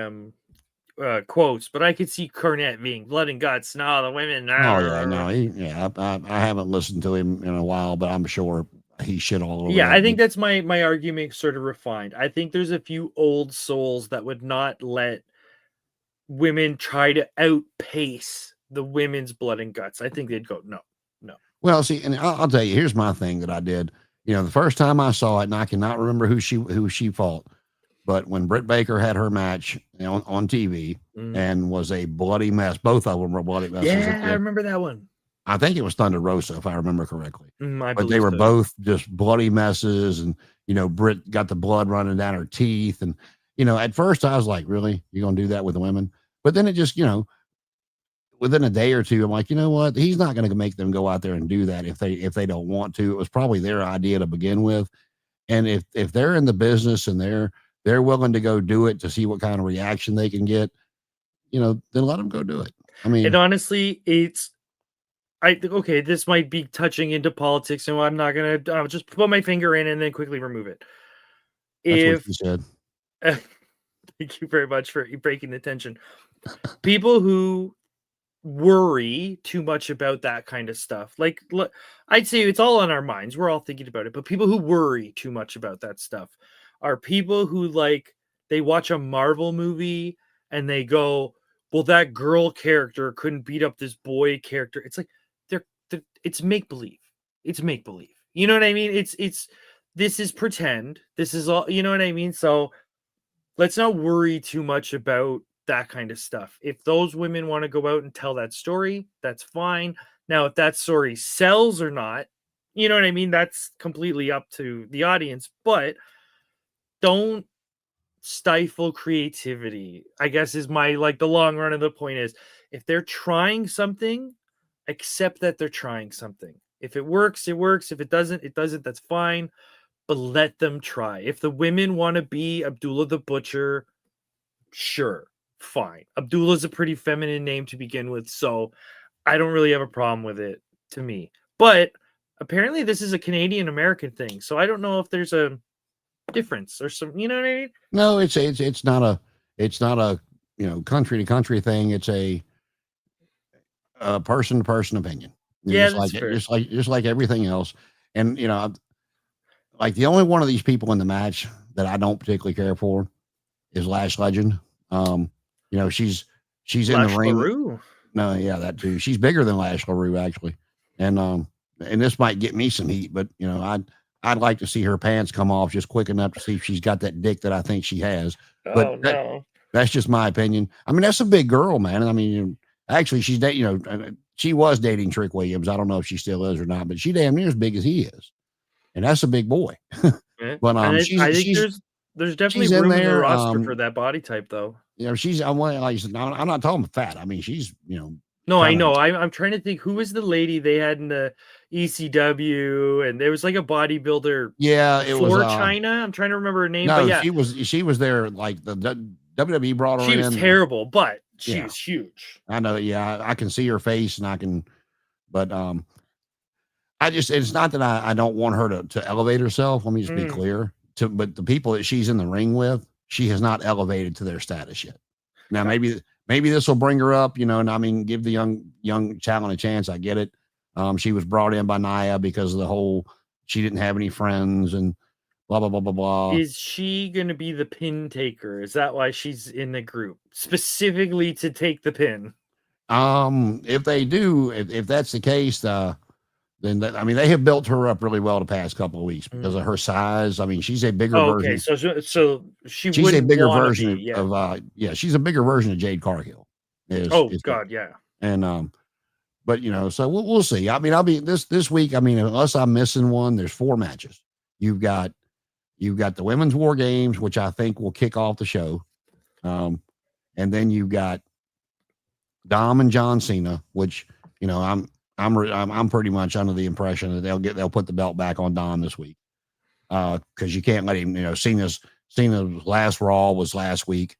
quotes, but I could see Cornette being blood and guts. No, the women. Oh yeah, no, I haven't listened to him in a while, but I'm sure he shit all over. Yeah, I think that's my argument, sort of refined. I think there's a few old souls that would not let women try to outpace the women's blood and guts. I think they'd go, no. Well, see, and I'll tell you, here's my thing that I did. The first time I saw it, and I cannot remember who she fought, but when Britt Baker had her match on TV Mm. and was a bloody mess, both of them were bloody messes. Yeah, I remember that one. I think it was Thunder Rosa, if I remember correctly. I But they believe were so. both just bloody messes, and Britt got the blood running down her teeth, and at first I was like, really, you're gonna do that with the women? But then it just within a day or two, I'm like, you know what? He's not going to make them go out there and do that if they don't want to. It was probably their idea to begin with, and if they're in the business and they're willing to go do it to see what kind of reaction they can get, then let them go do it. I mean, And honestly, okay, this might be touching into politics, and I'm not gonna. I'll just put my finger in and then quickly remove it. that's what If you said. thank you very much for breaking the tension. People who worry too much about that kind of stuff, like, I'd say it's all on our minds. We're all thinking about it, but people who worry too much about that stuff are people who they watch a Marvel movie and they go, "Well, that girl character couldn't beat up this boy character." It's like it's make believe. It's make believe. You know what I mean? It's this is pretend. This is all. You know what I mean? So let's not worry too much about that kind of stuff. If those women want to go out and tell that story, that's fine. Now, if that story sells or not, you know what I mean? That's completely up to the audience, but don't stifle creativity. I guess is my the long run of the point is, if they're trying something, accept that they're trying something. If it works, it works. If it doesn't, it doesn't. That's fine. But let them try. If the women want to be Abdullah the Butcher, sure, fine. Abdullah's a pretty feminine name to begin with, so I don't really have a problem with it, to me. But apparently this is a Canadian American thing, so I don't know if there's a difference or some, you know what I mean? No, it's not a country to country thing. It's a person to person opinion. Yeah, Just that's like fair. just like everything else. And like the only one of these people in the match that I don't particularly care for is Lash Legend. She's in the Lash ring. LaRue. No, yeah, that too. She's bigger than Lash LaRue actually, and this might get me some heat, but I'd like to see her pants come off just quick enough to see if she's got that dick that I think she has. But Oh no. that's just my opinion. I mean, that's a big girl, man. I mean, actually, she's she was dating Trick Williams. I don't know if she still is or not, but she damn near as big as he is, and that's a big boy. Yeah. But And I think she's there's definitely she's in room in the there. roster for that body type, though. I'm not talking fat. I mean, she's No, I kind of know. I'm trying to think who was the lady they had in the ECW, and there was like a bodybuilder yeah. It was for China. I'm trying to remember her name, but no, yeah, she was there. Like the WWE brought her she was in. terrible, but she Yeah, was huge. I know. Yeah, I can see her face, and I can, but it's not that I don't want her to elevate herself. Let me just be Mm, clear. But the people that she's in the ring with, she has not elevated to their status yet. Now got maybe this will bring her up, and I mean, give the young talent a chance. I get it. She was brought in by Nia because of the whole she didn't have any friends and blah blah blah blah blah. Is she gonna be the pin taker? Is that why she's in the group specifically to take the pin? If they do, if that's the case, I mean, they have built her up really well the past couple of weeks because of her size. I mean, she's a bigger Oh, okay, version. so she She's a wouldn't bigger want to version be, yeah. of she's a bigger version of Jade Cargill. Oh Is God, yeah. and but so we'll see. I mean, I'll be this week. I mean, unless I'm missing one, there's 4 matches. You've got the women's war games, which I think will kick off the show, and then you've got Dom and John Cena, which I'm pretty much under the impression that they'll put the belt back on Dom this week, because you can't let him. Cena's last Raw was last week.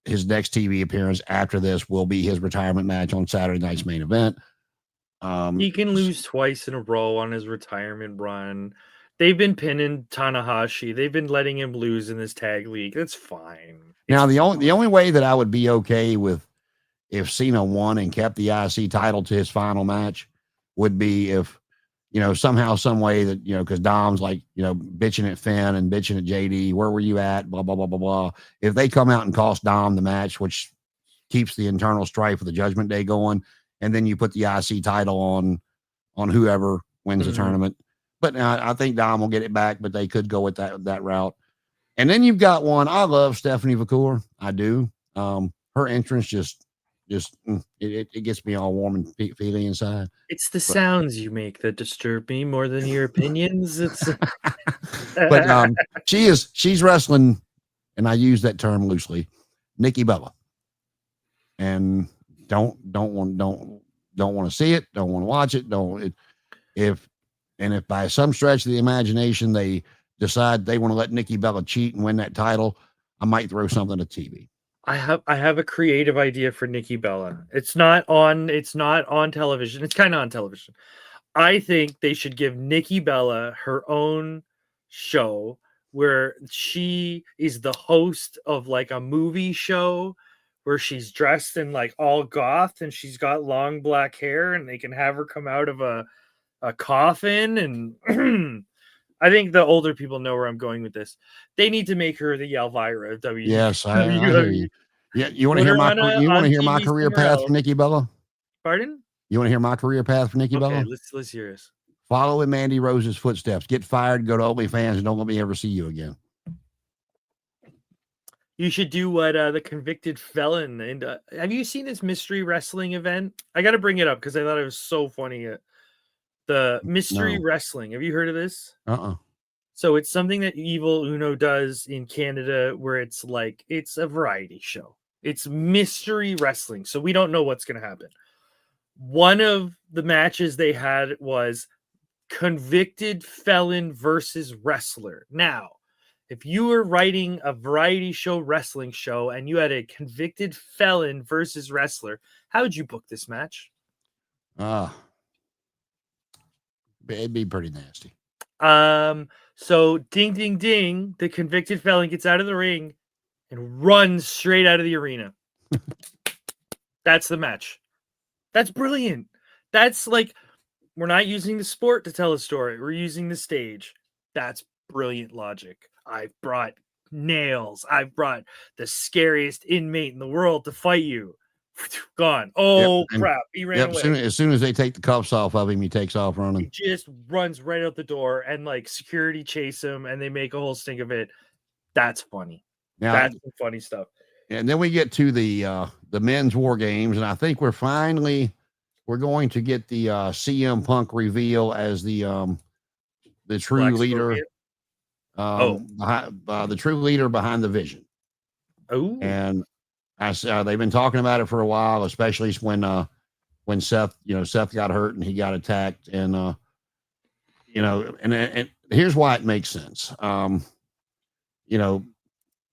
His next TV appearance after this will be his retirement match on Saturday night's main event. He can lose twice in a row on his retirement run. They've been pinning Tanahashi. They've been letting him lose in this tag league. That's fine. Now the only way that I would be okay with if Cena won and kept the IC title to his final match would be if somehow, some way that because Dom's like bitching at Finn and bitching at JD, where were you at? Blah blah blah blah blah. If they come out and cost Dom the match, which keeps the internal strife of the Judgment Day going, and then you put the IC title on whoever wins the Mhm. tournament. But I think Dom will get it back, but they could go with that route. And then you've got one. I love Stephanie McClure. I do. Her entrance just it gets me all warm and feely inside. It's the But sounds you make that disturb me more than your opinions. It's but she's wrestling, and I use that term loosely, Nikki Bella, and don't want to see it, don't want to watch it, if by some stretch of the imagination they decide they want to let Nikki Bella cheat and win that title, I might throw something at TV. I have a creative idea for Nikki Bella. It's not on television. It's kind of on television. I think they should give Nikki Bella her own show where she is the host of like a movie show where she's dressed in like all goth and she's got long black hair and they can have her come out of a coffin and I think the older people know where I'm going with this. They need to make her the Elvira of WWE. Yes, I hear you. Yeah, you want to Put hear her on hear my TV career somewhere path else. for Nikki Bella? Pardon? You want to hear my career path for Nikki Okay, Bella? let's hear this. Follow in Mandy Rose's footsteps. Get fired, go to OnlyFans, and don't let me ever see you again. You should do what the convicted felon and have you seen this mystery wrestling event? I got to bring it up because I thought it was so funny. The mystery No. wrestling. Have you heard of this? Uh-uh. So it's something that Evil Uno does in Canada where it's like it's a variety show. It's mystery wrestling. So we don't know what's going to happen. One of the matches they had was convicted felon versus wrestler. Now, if you were writing a variety show wrestling show and you had a convicted felon versus wrestler, how would you book this match? It'd be pretty nasty. So ding ding ding, the convicted felon gets out of the ring and runs straight out of the arena. That's the match. That's brilliant. That's like we're not using the sport to tell a story. We're using the stage. That's brilliant logic. I've brought nails. I've brought the scariest inmate in the world to fight you. Gone. Oh, yep. crap. He ran away. As soon as they take the cuffs off of him, he takes off running. He just runs right out the door and like security chase him and they make a whole stink of it. That's funny. Now, that's some funny stuff. And then we get to the men's war games, and I think we're going to get the CM Punk reveal as the true Black leader. The true leader behind the Vision. Oh, and they've been talking about it for a while, especially when Seth got hurt and he got attacked, and and here's why it makes sense.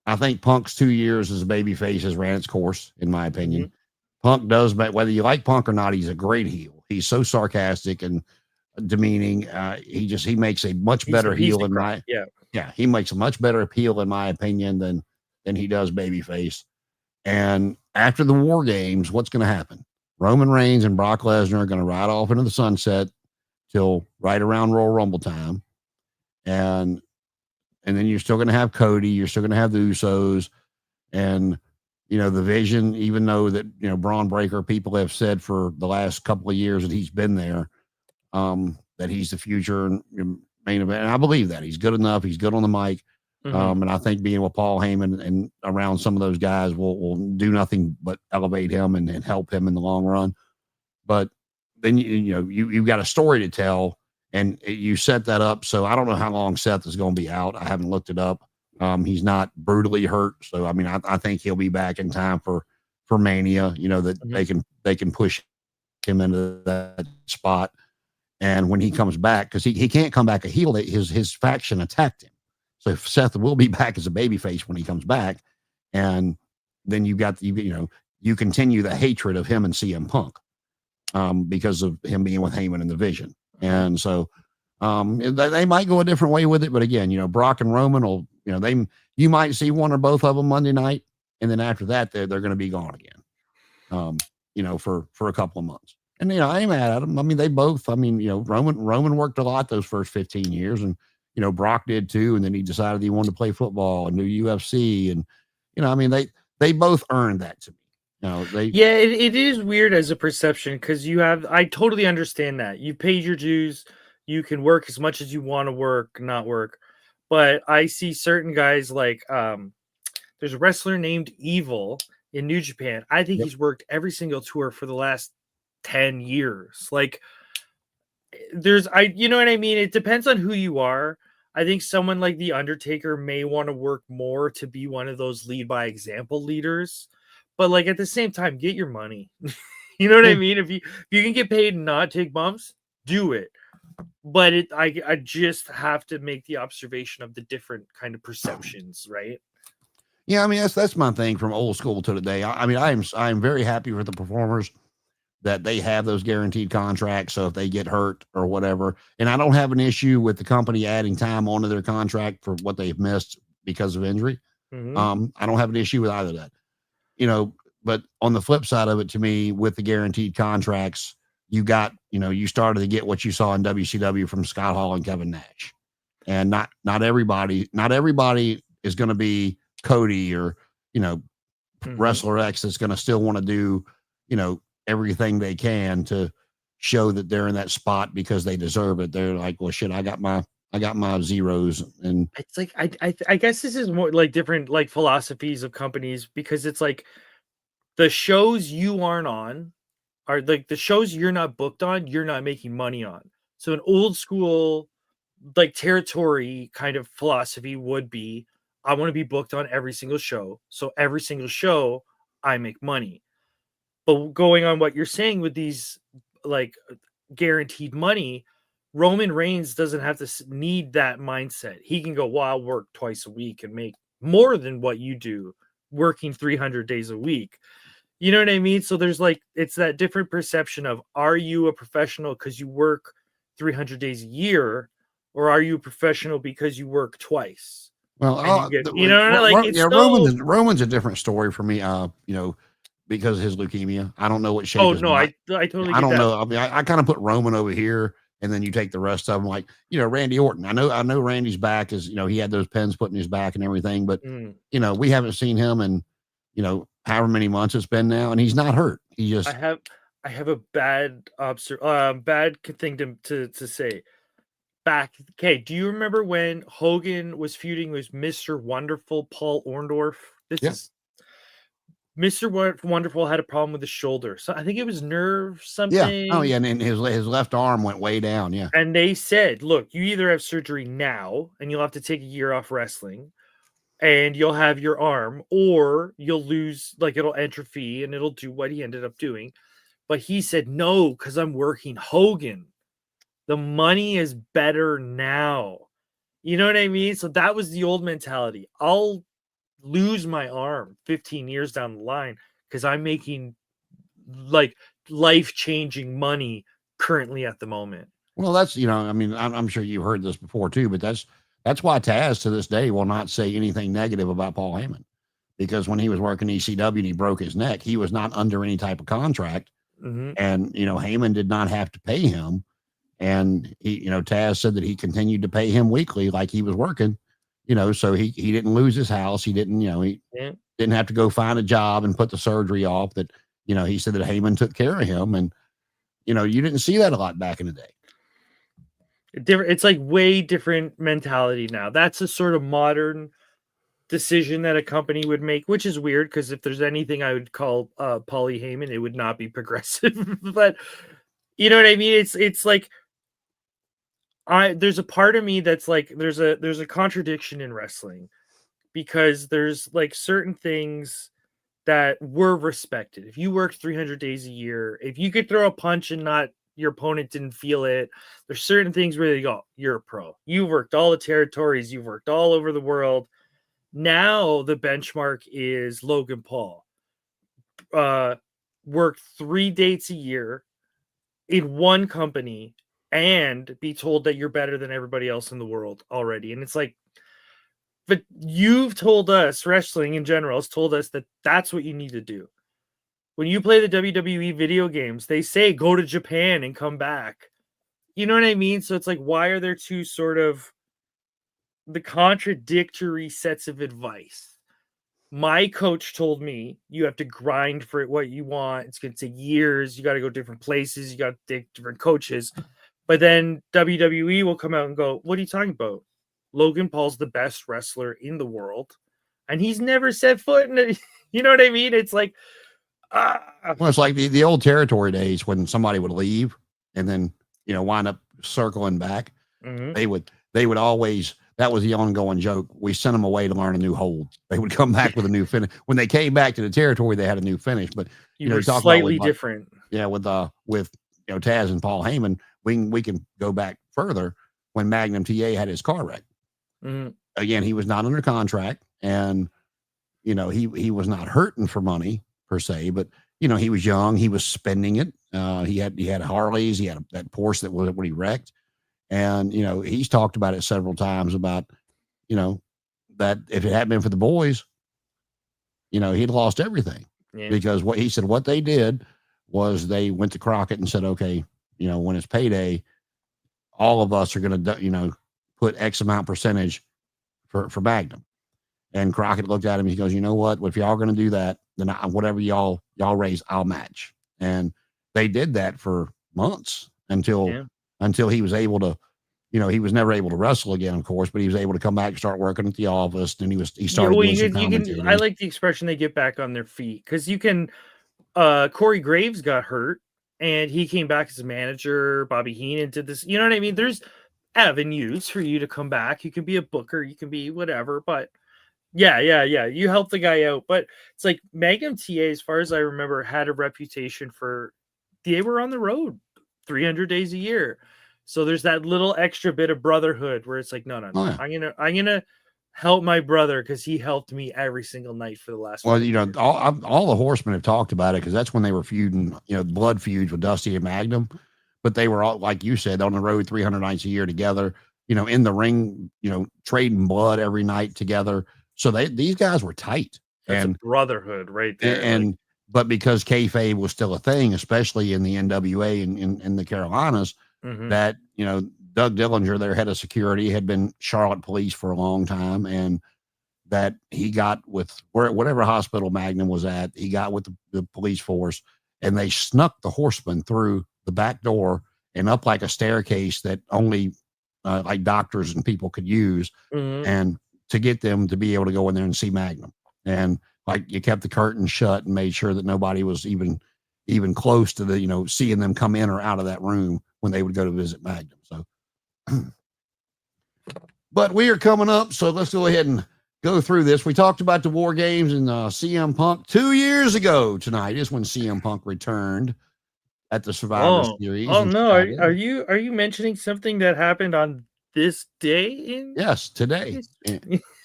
I think Punk's 2 years as a babyface has ran its course, in my opinion. Mm-hmm. Punk does, but whether you like Punk or not, he's a great heel. He's so sarcastic and demeaning. He makes a much better heel in my he makes a much better heel in my opinion than he does babyface. And after the War Games, what's going to happen? Roman Reigns and Brock Lesnar are going to ride off into the sunset till right around Royal Rumble time, and then you're still going to have Cody. You're still going to have the Usos, and the Vision. Even though that Braun Breaker, people have said for the last couple of years that he's been there, that he's the future main event. And I believe that he's good enough. He's good on the mic. Mm-hmm. And I think being with Paul Heyman and around some of those guys will do nothing but elevate him and help him in the long run. But then you've got a story to tell, and you set that up. So I don't know how long Seth is going to be out. I haven't looked it up. He's not brutally hurt, so I mean I think he'll be back in time for Mania. That mm-hmm. they can push him into that spot, and when he comes back, because he can't come back a heel. His faction attacked him. So Seth will be back as a babyface when he comes back, and then you continue the hatred of him and CM Punk, because of him being with Heyman and the Vision, and so they might go a different way with it. But again, Brock and Roman will, you might see one or both of them Monday night, and then after that they're going to be gone again, for a couple of months. And I ain't mad at them. I mean, they both. I mean, Roman worked a lot those first 15 years, and Brock did too, and then he decided he wanted to play football and do UFC, and I mean they both earned that to me, Yeah, it is weird as a perception because I totally understand that. You paid your dues, you can work as much as you want to work, not work. But I see certain guys like there's a wrestler named Evil in New Japan. I think Yep. he's worked every single tour for the last 10 years. Like you know what I mean? It depends on who you are. I think someone like The Undertaker may want to work more to be one of those lead by example leaders. But like at the same time, get your money. You know what I mean? If you can get paid and not take bumps, do it. But I just have to make the observation of the different kind of perceptions, right? Yeah, I mean that's my thing from old school to today. I mean I'm very happy with the performers that they have those guaranteed contracts. So if they get hurt or whatever, and I don't have an issue with the company adding time onto their contract for what they've missed because of injury. I don't have an issue with either of that. But on the flip side of it, to me, with the guaranteed contracts, you started to get what you saw in WCW from Scott Hall and Kevin Nash, and not everybody is going to be Cody or Wrestler X that's going to still want to do everything they can to show that they're in that spot because they deserve it. They're like, well, shit, I got my zeros. And it's like I guess this is more like different like philosophies of companies, because it's like the shows you aren't on are like the shows you're not booked on, you're not making money on. So an old school like territory kind of philosophy would be, I want to be booked on every single show. So every single show I make money. But going on what you're saying with these like guaranteed money, Roman Reigns doesn't have to need that mindset. He can go, well, I'll work twice a week and make more than what you do working 300 days a week. You know what I mean? So there's like, it's that different perception of, are you a professional because you work 300 days a year, or are you a professional because you work twice? Well, And you get, you know, like it's yeah, so. Roman's a different story for me. Because of his leukemia, I don't know what shape Oh his no, mind. I totally I get don't that. know. I mean, I kind of put Roman over here, and then you take the rest of them, like Randy Orton. I know Randy's back is he had those pins put in his back and everything, but we haven't seen him in however many months it's been now, and he's not hurt. He just I have a bad bad thing to say. Okay, do you remember when Hogan was feuding with Mr. Wonderful Paul Orndorff? Mr. Wonderful had a problem with his shoulder. So I think it was nerve yeah. Oh something. yeah, and then his left arm went way down. Yeah. And they said, look, you either have surgery now and you'll have to take a year off wrestling and you'll have your arm, or you'll lose, like it'll atrophy and it'll do what he ended up doing. But he said, no, because I'm working Hogan. The money is better now. You know what I mean? So that was the old mentality. I'll lose my arm 15 years down the line because I'm making like life-changing money currently at the moment. Well, that's I mean, I'm sure you've heard this before too, but that's why Taz to this day will not say anything negative about Paul Heyman, because when he was working ECW and he broke his neck, he was not under any type of contract, and Heyman did not have to pay him, and he Taz said that he continued to pay him weekly like he was working, so he didn't lose his house, he didn't he didn't have to go find a job and put the surgery off. That he said that Heyman took care of him, and you didn't see that a lot back in the day. It's like way different mentality now. That's a sort of modern decision that a company would make, which is weird because if there's anything I would call Paulie Heyman, it would not be progressive. But you know what I mean? It's like there's a part of me that's like there's a contradiction in wrestling, because there's like certain things that were respected. If you worked 300 days a year, if you could throw a punch and not your opponent didn't feel it, there's certain things where they go, you're a pro. You've worked all the territories, you've worked all over the world. Now the benchmark is Logan Paul. Work 3 dates a year in one company and be told that you're better than everybody else in the world already. And it's like, but you've told us, wrestling in general has told us that that's what you need to do. When you play the WWE video games, they say go to Japan and come back. You know what I mean? So it's like, why are there two sort of the contradictory sets of advice? My coach told me you have to grind for it what you want. It's going to take years. You got to go different places. You got to take different coaches. But then WWE will come out and go, what are you talking about? Logan Paul's the best wrestler in the world. And he's never set foot in it. You know what I mean? It's like, well, it's like the old territory days when somebody would leave and then, wind up circling back. mhm. They would always, that was the ongoing joke. We sent them away to learn a new hold. They would come back with a new finish. When they came back to the territory, they had a new finish. But You were talk about slightly different. with Taz and Paul Heyman, we can go back further when Magnum TA had his car wreck. Mhm. Again, he was not under contract, and he was not hurting for money per se, but he was young, he was spending it. He had Harleys, he had that Porsche that was when he wrecked, and he's talked about it several times about that if it hadn't been for the boys, he'd lost everything. Yeah. Because what they did was they went to Crockett and said, okay, when it's payday, all of us are going to put X amount percentage for Magnum. And Crockett looked at him. He goes, you know what? If y'all are going to do that, then whatever y'all raise, I'll match. And they did that for months until he was able to, he was never able to wrestle again, of course, but he was able to come back and start working at the office. And he started doing some commentating. I like the expression they get back on their feet, because you can. Corey Graves got hurt and he came back as a manager. Bobby Heenan did this. You know what I mean? There's avenues for you to come back. You can be a booker, you can be whatever, but yeah. You help the guy out. But it's like Magnum TA, as far as I remember, had a reputation for they were on the road 300 days a year. So there's that little extra bit of brotherhood where it's like, no. Oh, yeah. I'm gonna help my brother because he helped me every single night for the last. Well, all the Horsemen have talked about it because that's when they were feuding, blood feuds with Dusty and Magnum. But they were all, like you said, on the road 300 nights a year together, in the ring, trading blood every night together. So these guys were tight. That's a brotherhood right there. But because kayfabe was still a thing, especially in the NWA and in the Carolinas, that, Doug Dillinger, their head of security, had been Charlotte police for a long time. And that he got with whatever hospital Magnum was at, he got with the police force, and they snuck the Horsemen through the back door and up like a staircase that only like doctors and people could use, and to get them to be able to go in there and see Magnum. And like you kept the curtain shut and made sure that nobody was even close to the, seeing them come in or out of that room when they would go to visit Magnum. So, but we are coming up, so let's go ahead and go through this. We talked about the War Games and CM Punk 2 years ago. Tonight is when CM Punk returned at the Survivor Series. Oh no! Are you mentioning something that happened on this day? Yes, today.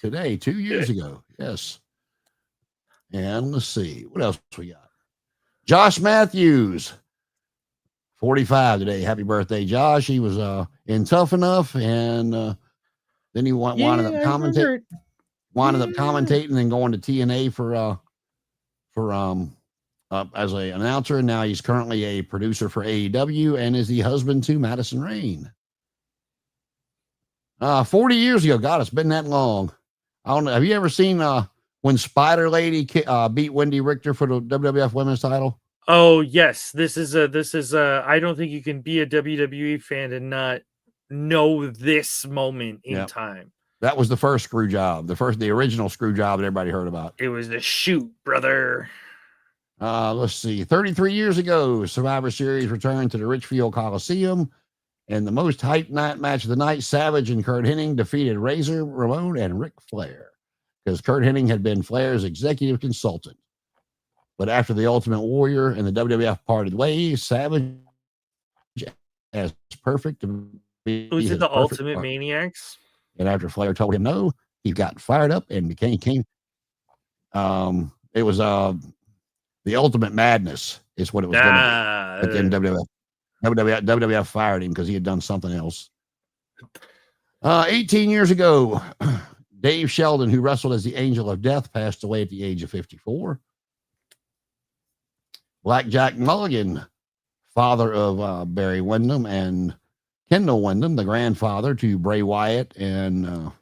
Today, 2 years ago. Yes. And let's see what else we got. Josh Matthews, 45 today. Happy birthday, Josh. He was in Tough Enough, and then he wanted up commentating. Winded up commentating and going to TNA for as an announcer. And now he's currently a producer for AEW and is the husband to Madison Rayne. 40 years ago. God, it's been that long. I don't know. Have you ever seen when Spider Lady beat Wendy Richter for the WWF Women's title? Oh yes, this is I don't think you can be a WWE fan and not know this moment in time. That was the first screw job, the original screw job that everybody heard about. It was the shoot, brother. Let's see. 33 years ago, Survivor Series returned to the Richfield Coliseum, and the most hyped night match of the night, Savage and Curt Hennig defeated Razor Ramon and Ric Flair, because Curt Hennig had been Flair's executive consultant. But after the Ultimate Warrior and the WWF parted ways, Savage, as perfect to be, was it the Ultimate Maniacs? And after Flair told him no, he got fired up and became king. It was the Ultimate Madness is what it was going to be. But then WWF fired him because he had done something else. 18 years ago, Dave Sheldon, who wrestled as the Angel of Death, passed away at the age of 54. Blackjack Mulligan, father of Barry Windham and Kendall Windham, the grandfather to Bray Wyatt and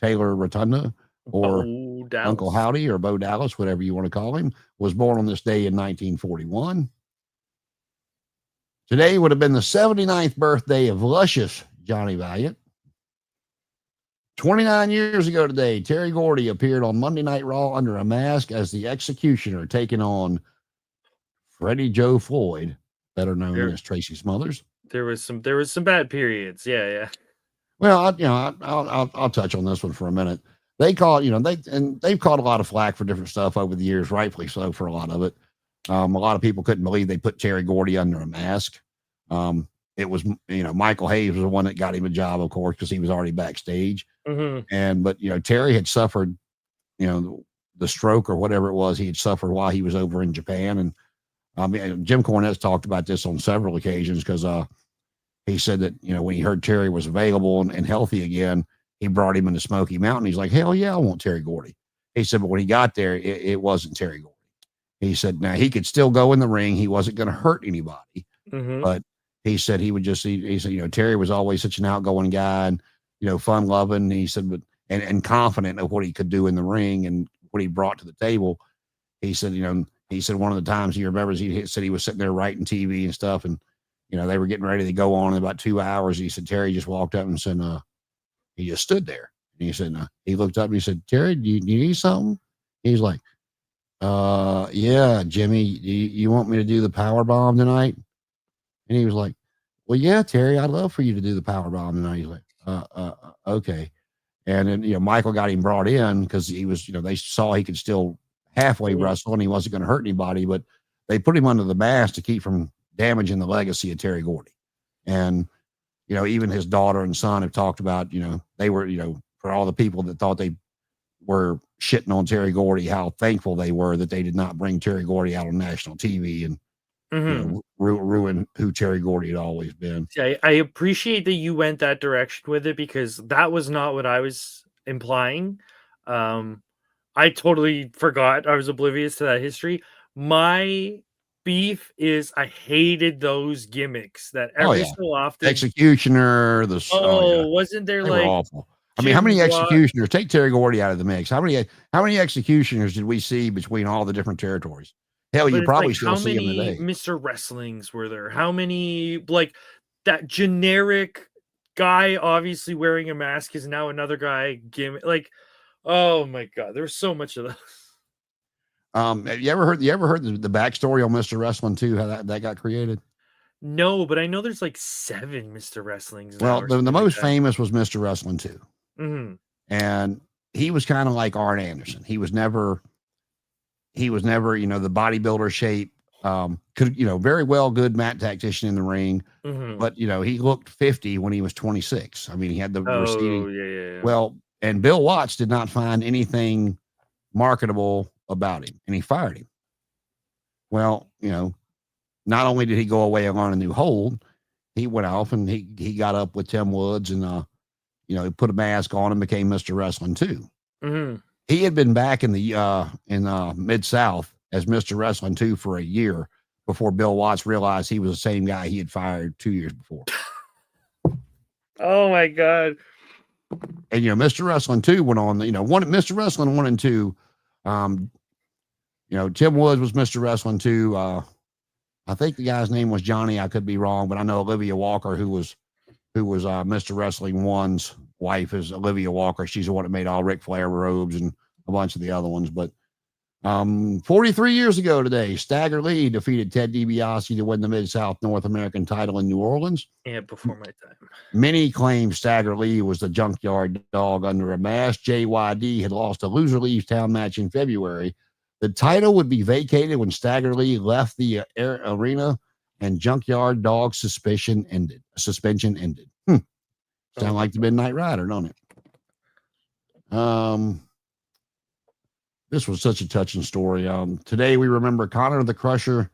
Taylor Rotunda, or Dallas. Uncle Howdy or Bo Dallas, whatever you want to call him, was born on this day in 1941. Today would have been the 79th birthday of luscious Johnny Valiant. 29 years ago today, Terry Gordy appeared on Monday Night Raw under a mask as the Executioner, taking on Freddie Joe Floyd, better known as Tracy Smothers. There was some bad periods. Yeah. Well, I'll touch on this one for a minute. They call it, they've caught a lot of flack for different stuff over the years, rightfully so for a lot of it. A lot of people couldn't believe they put Terry Gordy under a mask. It was, Michael Hayes was the one that got him a job, of course, because he was already backstage. Mm-hmm. But Terry had suffered, the stroke or whatever it was he had suffered while he was over in Japan. And Jim Cornette's talked about this on several occasions because he said that, when he heard Terry was available and healthy again, he brought him into Smoky Mountain. He's like, hell yeah, I want Terry Gordy. He said, but when he got there, it wasn't Terry Gordy. He said, now he could still go in the ring. He wasn't going to hurt anybody, but he said he would just, he said, Terry was always such an outgoing guy and, fun loving. He said, but, and confident of what he could do in the ring and what he brought to the table. He said, he said one of the times he remembers, he said he was sitting there writing TV and stuff. And, they were getting ready to go on in about 2 hours. He said, Terry just walked up and said, he just stood there. And he said, he looked up and he said, Terry, do you need something? He's like, yeah, Jimmy, you want me to do the power bomb tonight? And he was like, well, yeah, Terry, I'd love for you to do the power bomb tonight. He's like, okay. And then, Michael got him brought in because he was, they saw he could still halfway wrestle and he wasn't going to hurt anybody, but they put him under the mask to keep from damaging the legacy of Terry Gordy. And, even his daughter and son have talked about, they were, for all the people that thought they were shitting on Terry Gordy, how thankful they were that they did not bring Terry Gordy out on national TV and ruin who Terry Gordy had always been. I appreciate that you went that direction with it because that was not what I was implying. I totally forgot. I was oblivious to that history. My beef is I hated those gimmicks that every so often. Executioner, wasn't there they like were awful. I mean, how many executioners? Take Terry Gordy out of the mix. How many executioners did we see between all the different territories? Hell, you probably still see them today. How many Mr. Wrestlings were there? How many, like, that generic guy obviously wearing a mask is now another guy gimmick? Like, oh my God, there's so much of those. Have you ever heard the backstory on Mr. Wrestling 2, how that got created? No, but I know there's like 7 Mr. Wrestlings. Well, the most famous was Mr. Wrestling 2. Mm-hmm. And he was kind of like Arn Anderson. He was never, the bodybuilder shape, could, very well good mat tactician in the ring, but, he looked 50 when he was 26. I mean, he had the receding. Yeah. Well, and Bill Watts did not find anything marketable about him and he fired him. Well, not only did he go away and learn a new hold, he went off and he got up with Tim Woods and, he put a mask on and became Mr. Wrestling 2. Mm-hmm. He had been back in the Mid-South as Mr. Wrestling 2 for a year before Bill Watts realized he was the same guy he had fired 2 years before. Oh my God. And, Mr. Wrestling 2 went on, Mr. Wrestling 1 and 2, Tim Woods was Mr. Wrestling 2. I think the guy's name was Johnny. I could be wrong, but I know Olivia Walker, who was Mr. Wrestling 1's wife, is Olivia Walker. She's the one that made all Ric Flair robes and a bunch of the other ones. But 43 years ago today, Stagger Lee defeated Ted DiBiase to win the Mid-South North American title in New Orleans. Yeah, before my time. Many claim Stagger Lee was the junkyard dog under a mask. JYD had lost a loser leaves town match in February. The title would be vacated when Stagger Lee left the arena and Junkyard Dog suspension ended. Sound like the Midnight Rider, don't it? This was such a touching story. Today we remember Connor the Crusher,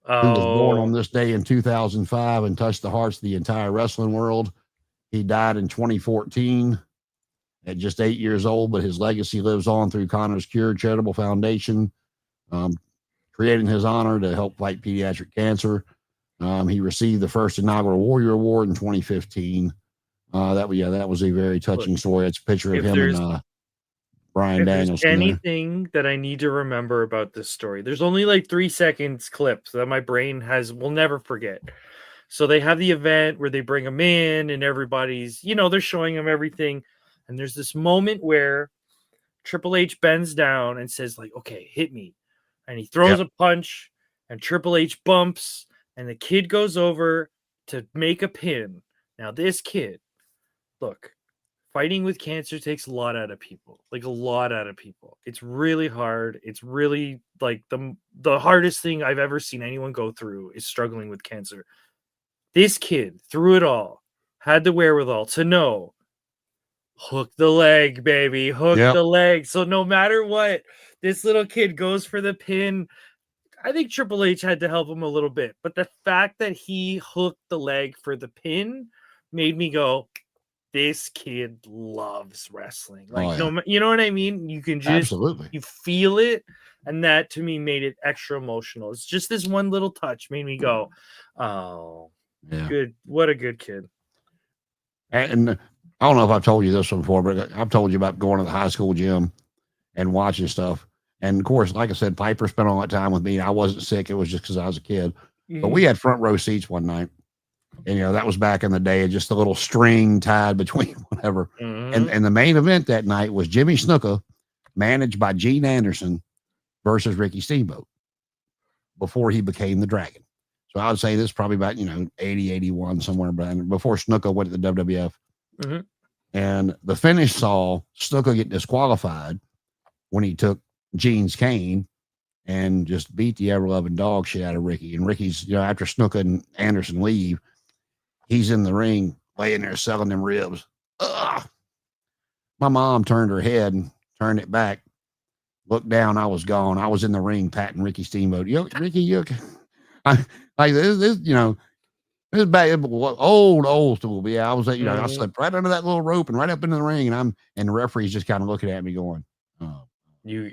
who was born on this day in 2005 and touched the hearts of the entire wrestling world. He died in 2014 at just 8 years old, but his legacy lives on through Connor's Cure Charitable Foundation, created in his honor to help fight pediatric cancer. He received the first inaugural Warrior Award in 2015. That was a very touching story. It's a picture of him and Brian If there's Danielson there. anything that I need to remember about this story, there's only like 3 seconds clips that my brain will never forget. So they have the event where they bring him in and everybody's, they're showing him everything. And there's this moment where Triple H bends down and says, like, okay, hit me. And he throws Yep. a punch and Triple H bumps and the kid goes over to make a pin. Now, this kid, look, fighting with cancer takes a lot out of people, like a lot out of people. It's really hard. It's really like the hardest thing I've ever seen anyone go through is struggling with cancer. This kid, through it all, had the wherewithal to know, hook the leg, baby, hook Yep. the leg. So no matter what, this little kid goes for the pin. I think Triple H had to help him a little bit, but the fact that he hooked the leg for the pin made me go, this kid loves wrestling. Like, Oh yeah. you know what I mean? You can just, Absolutely. you feel it. And that to me made it extra emotional. It's just this one little touch made me go, oh, Yeah. good. What a good kid. And I don't know if I've told you this one before, but I've told you about going to the high school gym and watching stuff. And of course, like I said, Piper spent all that time with me. I wasn't sick. It was just because I was a kid. But we had front row seats one night. And, that was back in the day, just a little string tied between whatever. And the main event that night was Jimmy Snuka, managed by Gene Anderson, versus Ricky Steamboat before he became the Dragon. So I would say this is probably about, 80, 81, somewhere before Snuka went to the WWF. And the finish saw Snuka get disqualified when he took Gene's cane and just beat the ever-loving dog shit out of Ricky. And Ricky's, after Snuka and Anderson leave, he's in the ring laying there selling them ribs. Ugh. My mom turned her head and turned it back. Looked down, I was gone. I was in the ring patting Ricky Steamboat. Ricky, you okay? Like this, this is bad, old school. But yeah, I was, I slept right under that little rope and right up into the ring, and the referee's just kind of looking at me, going, "Oh, you're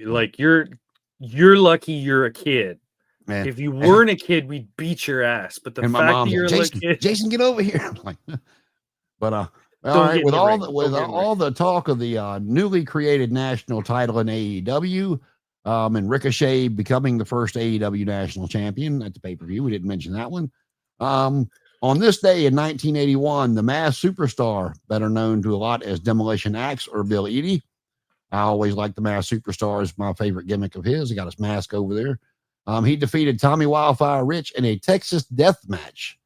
lucky you're a kid. Man." If you weren't a kid, we'd beat your ass. But the and my fact mom's that you're like, a kid, Jason, get over here. I'm like, but all Don't right, get in with the all ring. the Don't get in the all the talk of the newly created national title in AEW, and Ricochet becoming the first AEW national champion at the pay-per-view. We didn't mention that one. On this day in 1981, the Masked Superstar, better known to a lot as Demolition Axe or Bill Eadie. I always liked the Masked Superstar as my favorite gimmick of his. He got his mask over there. He defeated Tommy Wildfire Rich in a Texas death match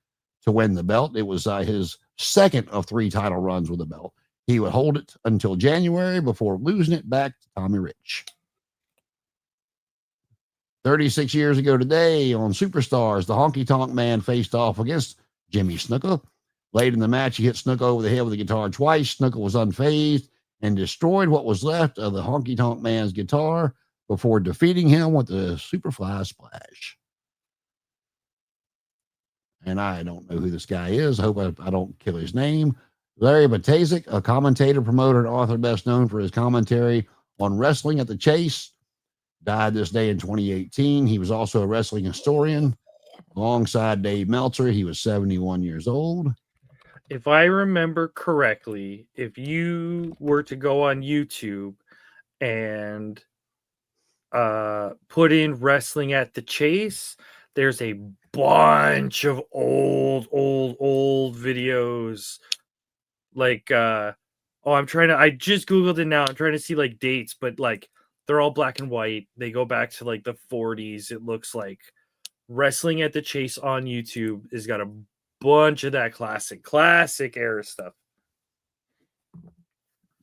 to win the belt. It was his second of 3 title runs with the belt. He would hold it until January before losing it back to Tommy Rich. 36 years ago today on Superstars, the Honky Tonk Man faced off against Jimmy Snuka. Late in the match, he hit Snuka over the head with a guitar twice. Snuka was unfazed and destroyed what was left of the Honky Tonk Man's guitar before defeating him with the Superfly Splash. And I don't know who this guy is. I hope I don't kill his name. Larry Batazik, a commentator, promoter, and author best known for his commentary on wrestling at the Chase, died this day in 2018. He was also a wrestling historian alongside Dave Meltzer. He was 71 years old. If I remember correctly, if you were to go on YouTube and put in wrestling at the Chase, there's a bunch of old videos. Like, I just Googled it now. I'm trying to see like dates, but like they're all black and white. They go back to like the 40s. It looks like wrestling at the Chase on YouTube has got a bunch of that classic era stuff.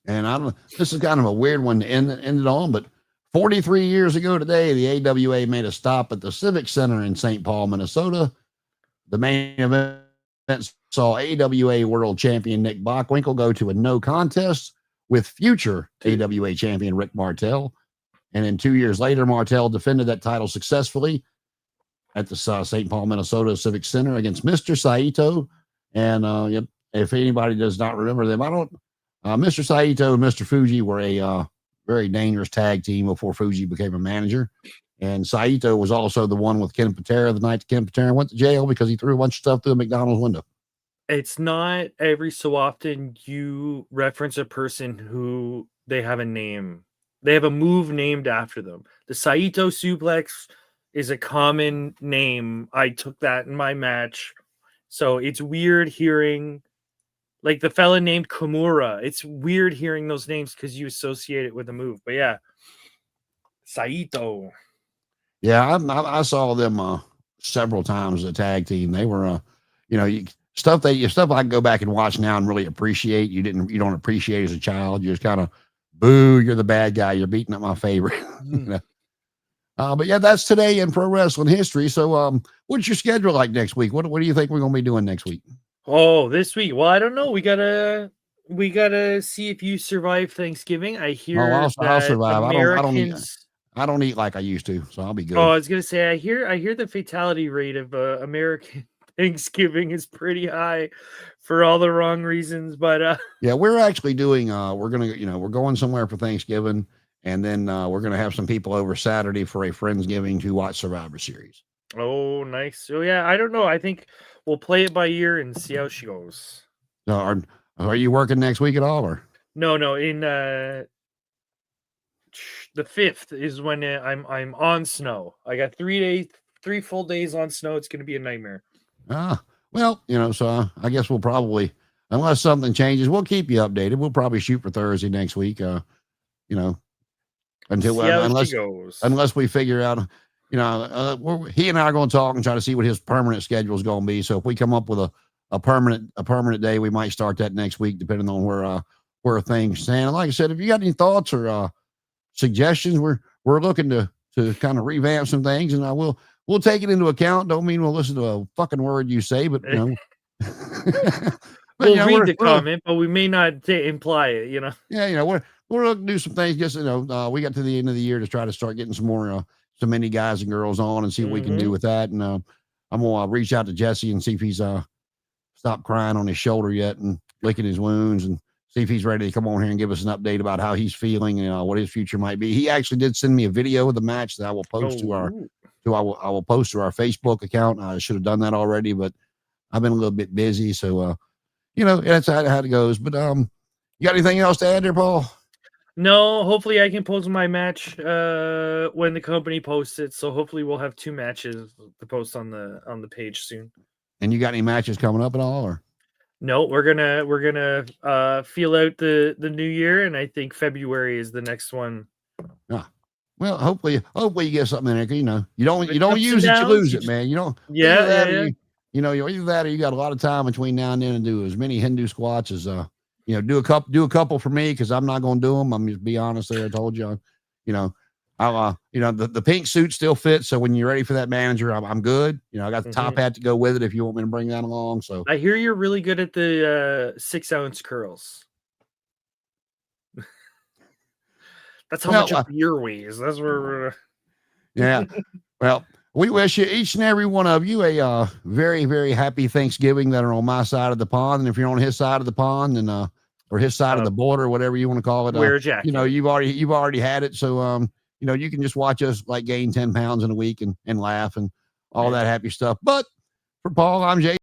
And I don't. This is kind of a weird one to end it on, but 43 years ago today, the AWA made a stop at the Civic Center in St. Paul, Minnesota. The main event saw AWA World Champion Nick Bockwinkel go to a no contest with future AWA champion Rick Martel. And then 2 years later, Martel defended that title successfully at the St. Paul, Minnesota Civic Center against Mr. Saito. And if anybody does not remember them, Mr. Saito and Mr. Fuji were a very dangerous tag team before Fuji became a manager. And Saito was also the one with Ken Patera the night Ken Patera went to jail because he threw a bunch of stuff through a McDonald's window. It's not every so often you reference a person who they have a name. They have a move named after them. The Saito suplex is a common name. I took that in my match. So it's weird hearing like the fella named Kimura. It's weird hearing those names because you associate it with a move. But yeah, Saito. Yeah, I saw them several times as a tag team. They were, stuff I can go back and watch now and really appreciate. You don't appreciate as a child. You just kind of, boo, you're the bad guy. You're beating up my favorite. But yeah, that's today in pro wrestling history. So, what's your schedule like next week? What do you think we're gonna be doing next week? Oh, this week. Well, I don't know. We gotta see if you survive Thanksgiving. I hear I'll that survive. Americans. I don't eat like I used to, so I'll be good. Oh, I was gonna say. I hear the fatality rate of American Thanksgiving is pretty high for all the wrong reasons. But yeah, we're actually doing. We're going somewhere for Thanksgiving, and then we're gonna have some people over Saturday for a Friendsgiving to watch Survivor Series. Oh, nice. So yeah, I don't know. I think we'll play it by ear and see how she goes. Are you working next week at all, or No? In the 5th is when I'm on snow. I got 3 full days on snow. It's gonna be a nightmare. Well, so I guess we'll probably, unless something changes, we'll keep you updated. We'll probably shoot for Thursday next week. Until unless we figure out, he and I are going to talk and try to see what his permanent schedule is going to be. So if we come up with a permanent day, we might start that next week, depending on where things stand. And like I said, if you got any thoughts or suggestions, we're looking to kind of revamp some things, and we'll take it into account. Don't mean we'll listen to a fucking word you say, but But, we'll read the comment, but we may not imply it. Yeah, we're looking to do some things. Just we got to the end of the year to try to start getting some more some indie guys and girls on and see what we can do with that. And I'm gonna reach out to Jesse and see if he's stopped crying on his shoulder yet and licking his wounds, and see if he's ready to come on here and give us an update about how he's feeling and what his future might be. He actually did send me a video of the match that I will post I will post to our Facebook account. I should have done that already, but I've been a little bit busy, so that's how it goes. But you got anything else to add there, Paul? No, hopefully I can post my match when the company posts it. So hopefully we'll have 2 matches to post on the page soon. And you got any matches coming up at all, or? No, we're gonna feel out the new year, and I think February is the next one. Well, hopefully you get something in there. You don't use it, you lose it, man. You don't. Yeah. Either that or you got a lot of time between now and then and do as many Hindu squats as do a couple for me, because I'm not going to do them. I'm just be honest there. I told you, the pink suit still fits. So when you're ready for that manager, I'm good. I got the top hat to go with it if you want me to bring that along. So I hear you're really good at the 6-ounce curls. That's how much a beer weighs. That's where we're. Yeah. Well, we wish you, each and every one of you, a very, very happy Thanksgiving that are on my side of the pond. And if you're on his side of the pond, and or his side of the border, whatever you want to call it, wear a jacket. You've already had it. So you can just watch us like gain 10 pounds in a week and laugh and all that happy stuff. But for Paul, I'm Jay.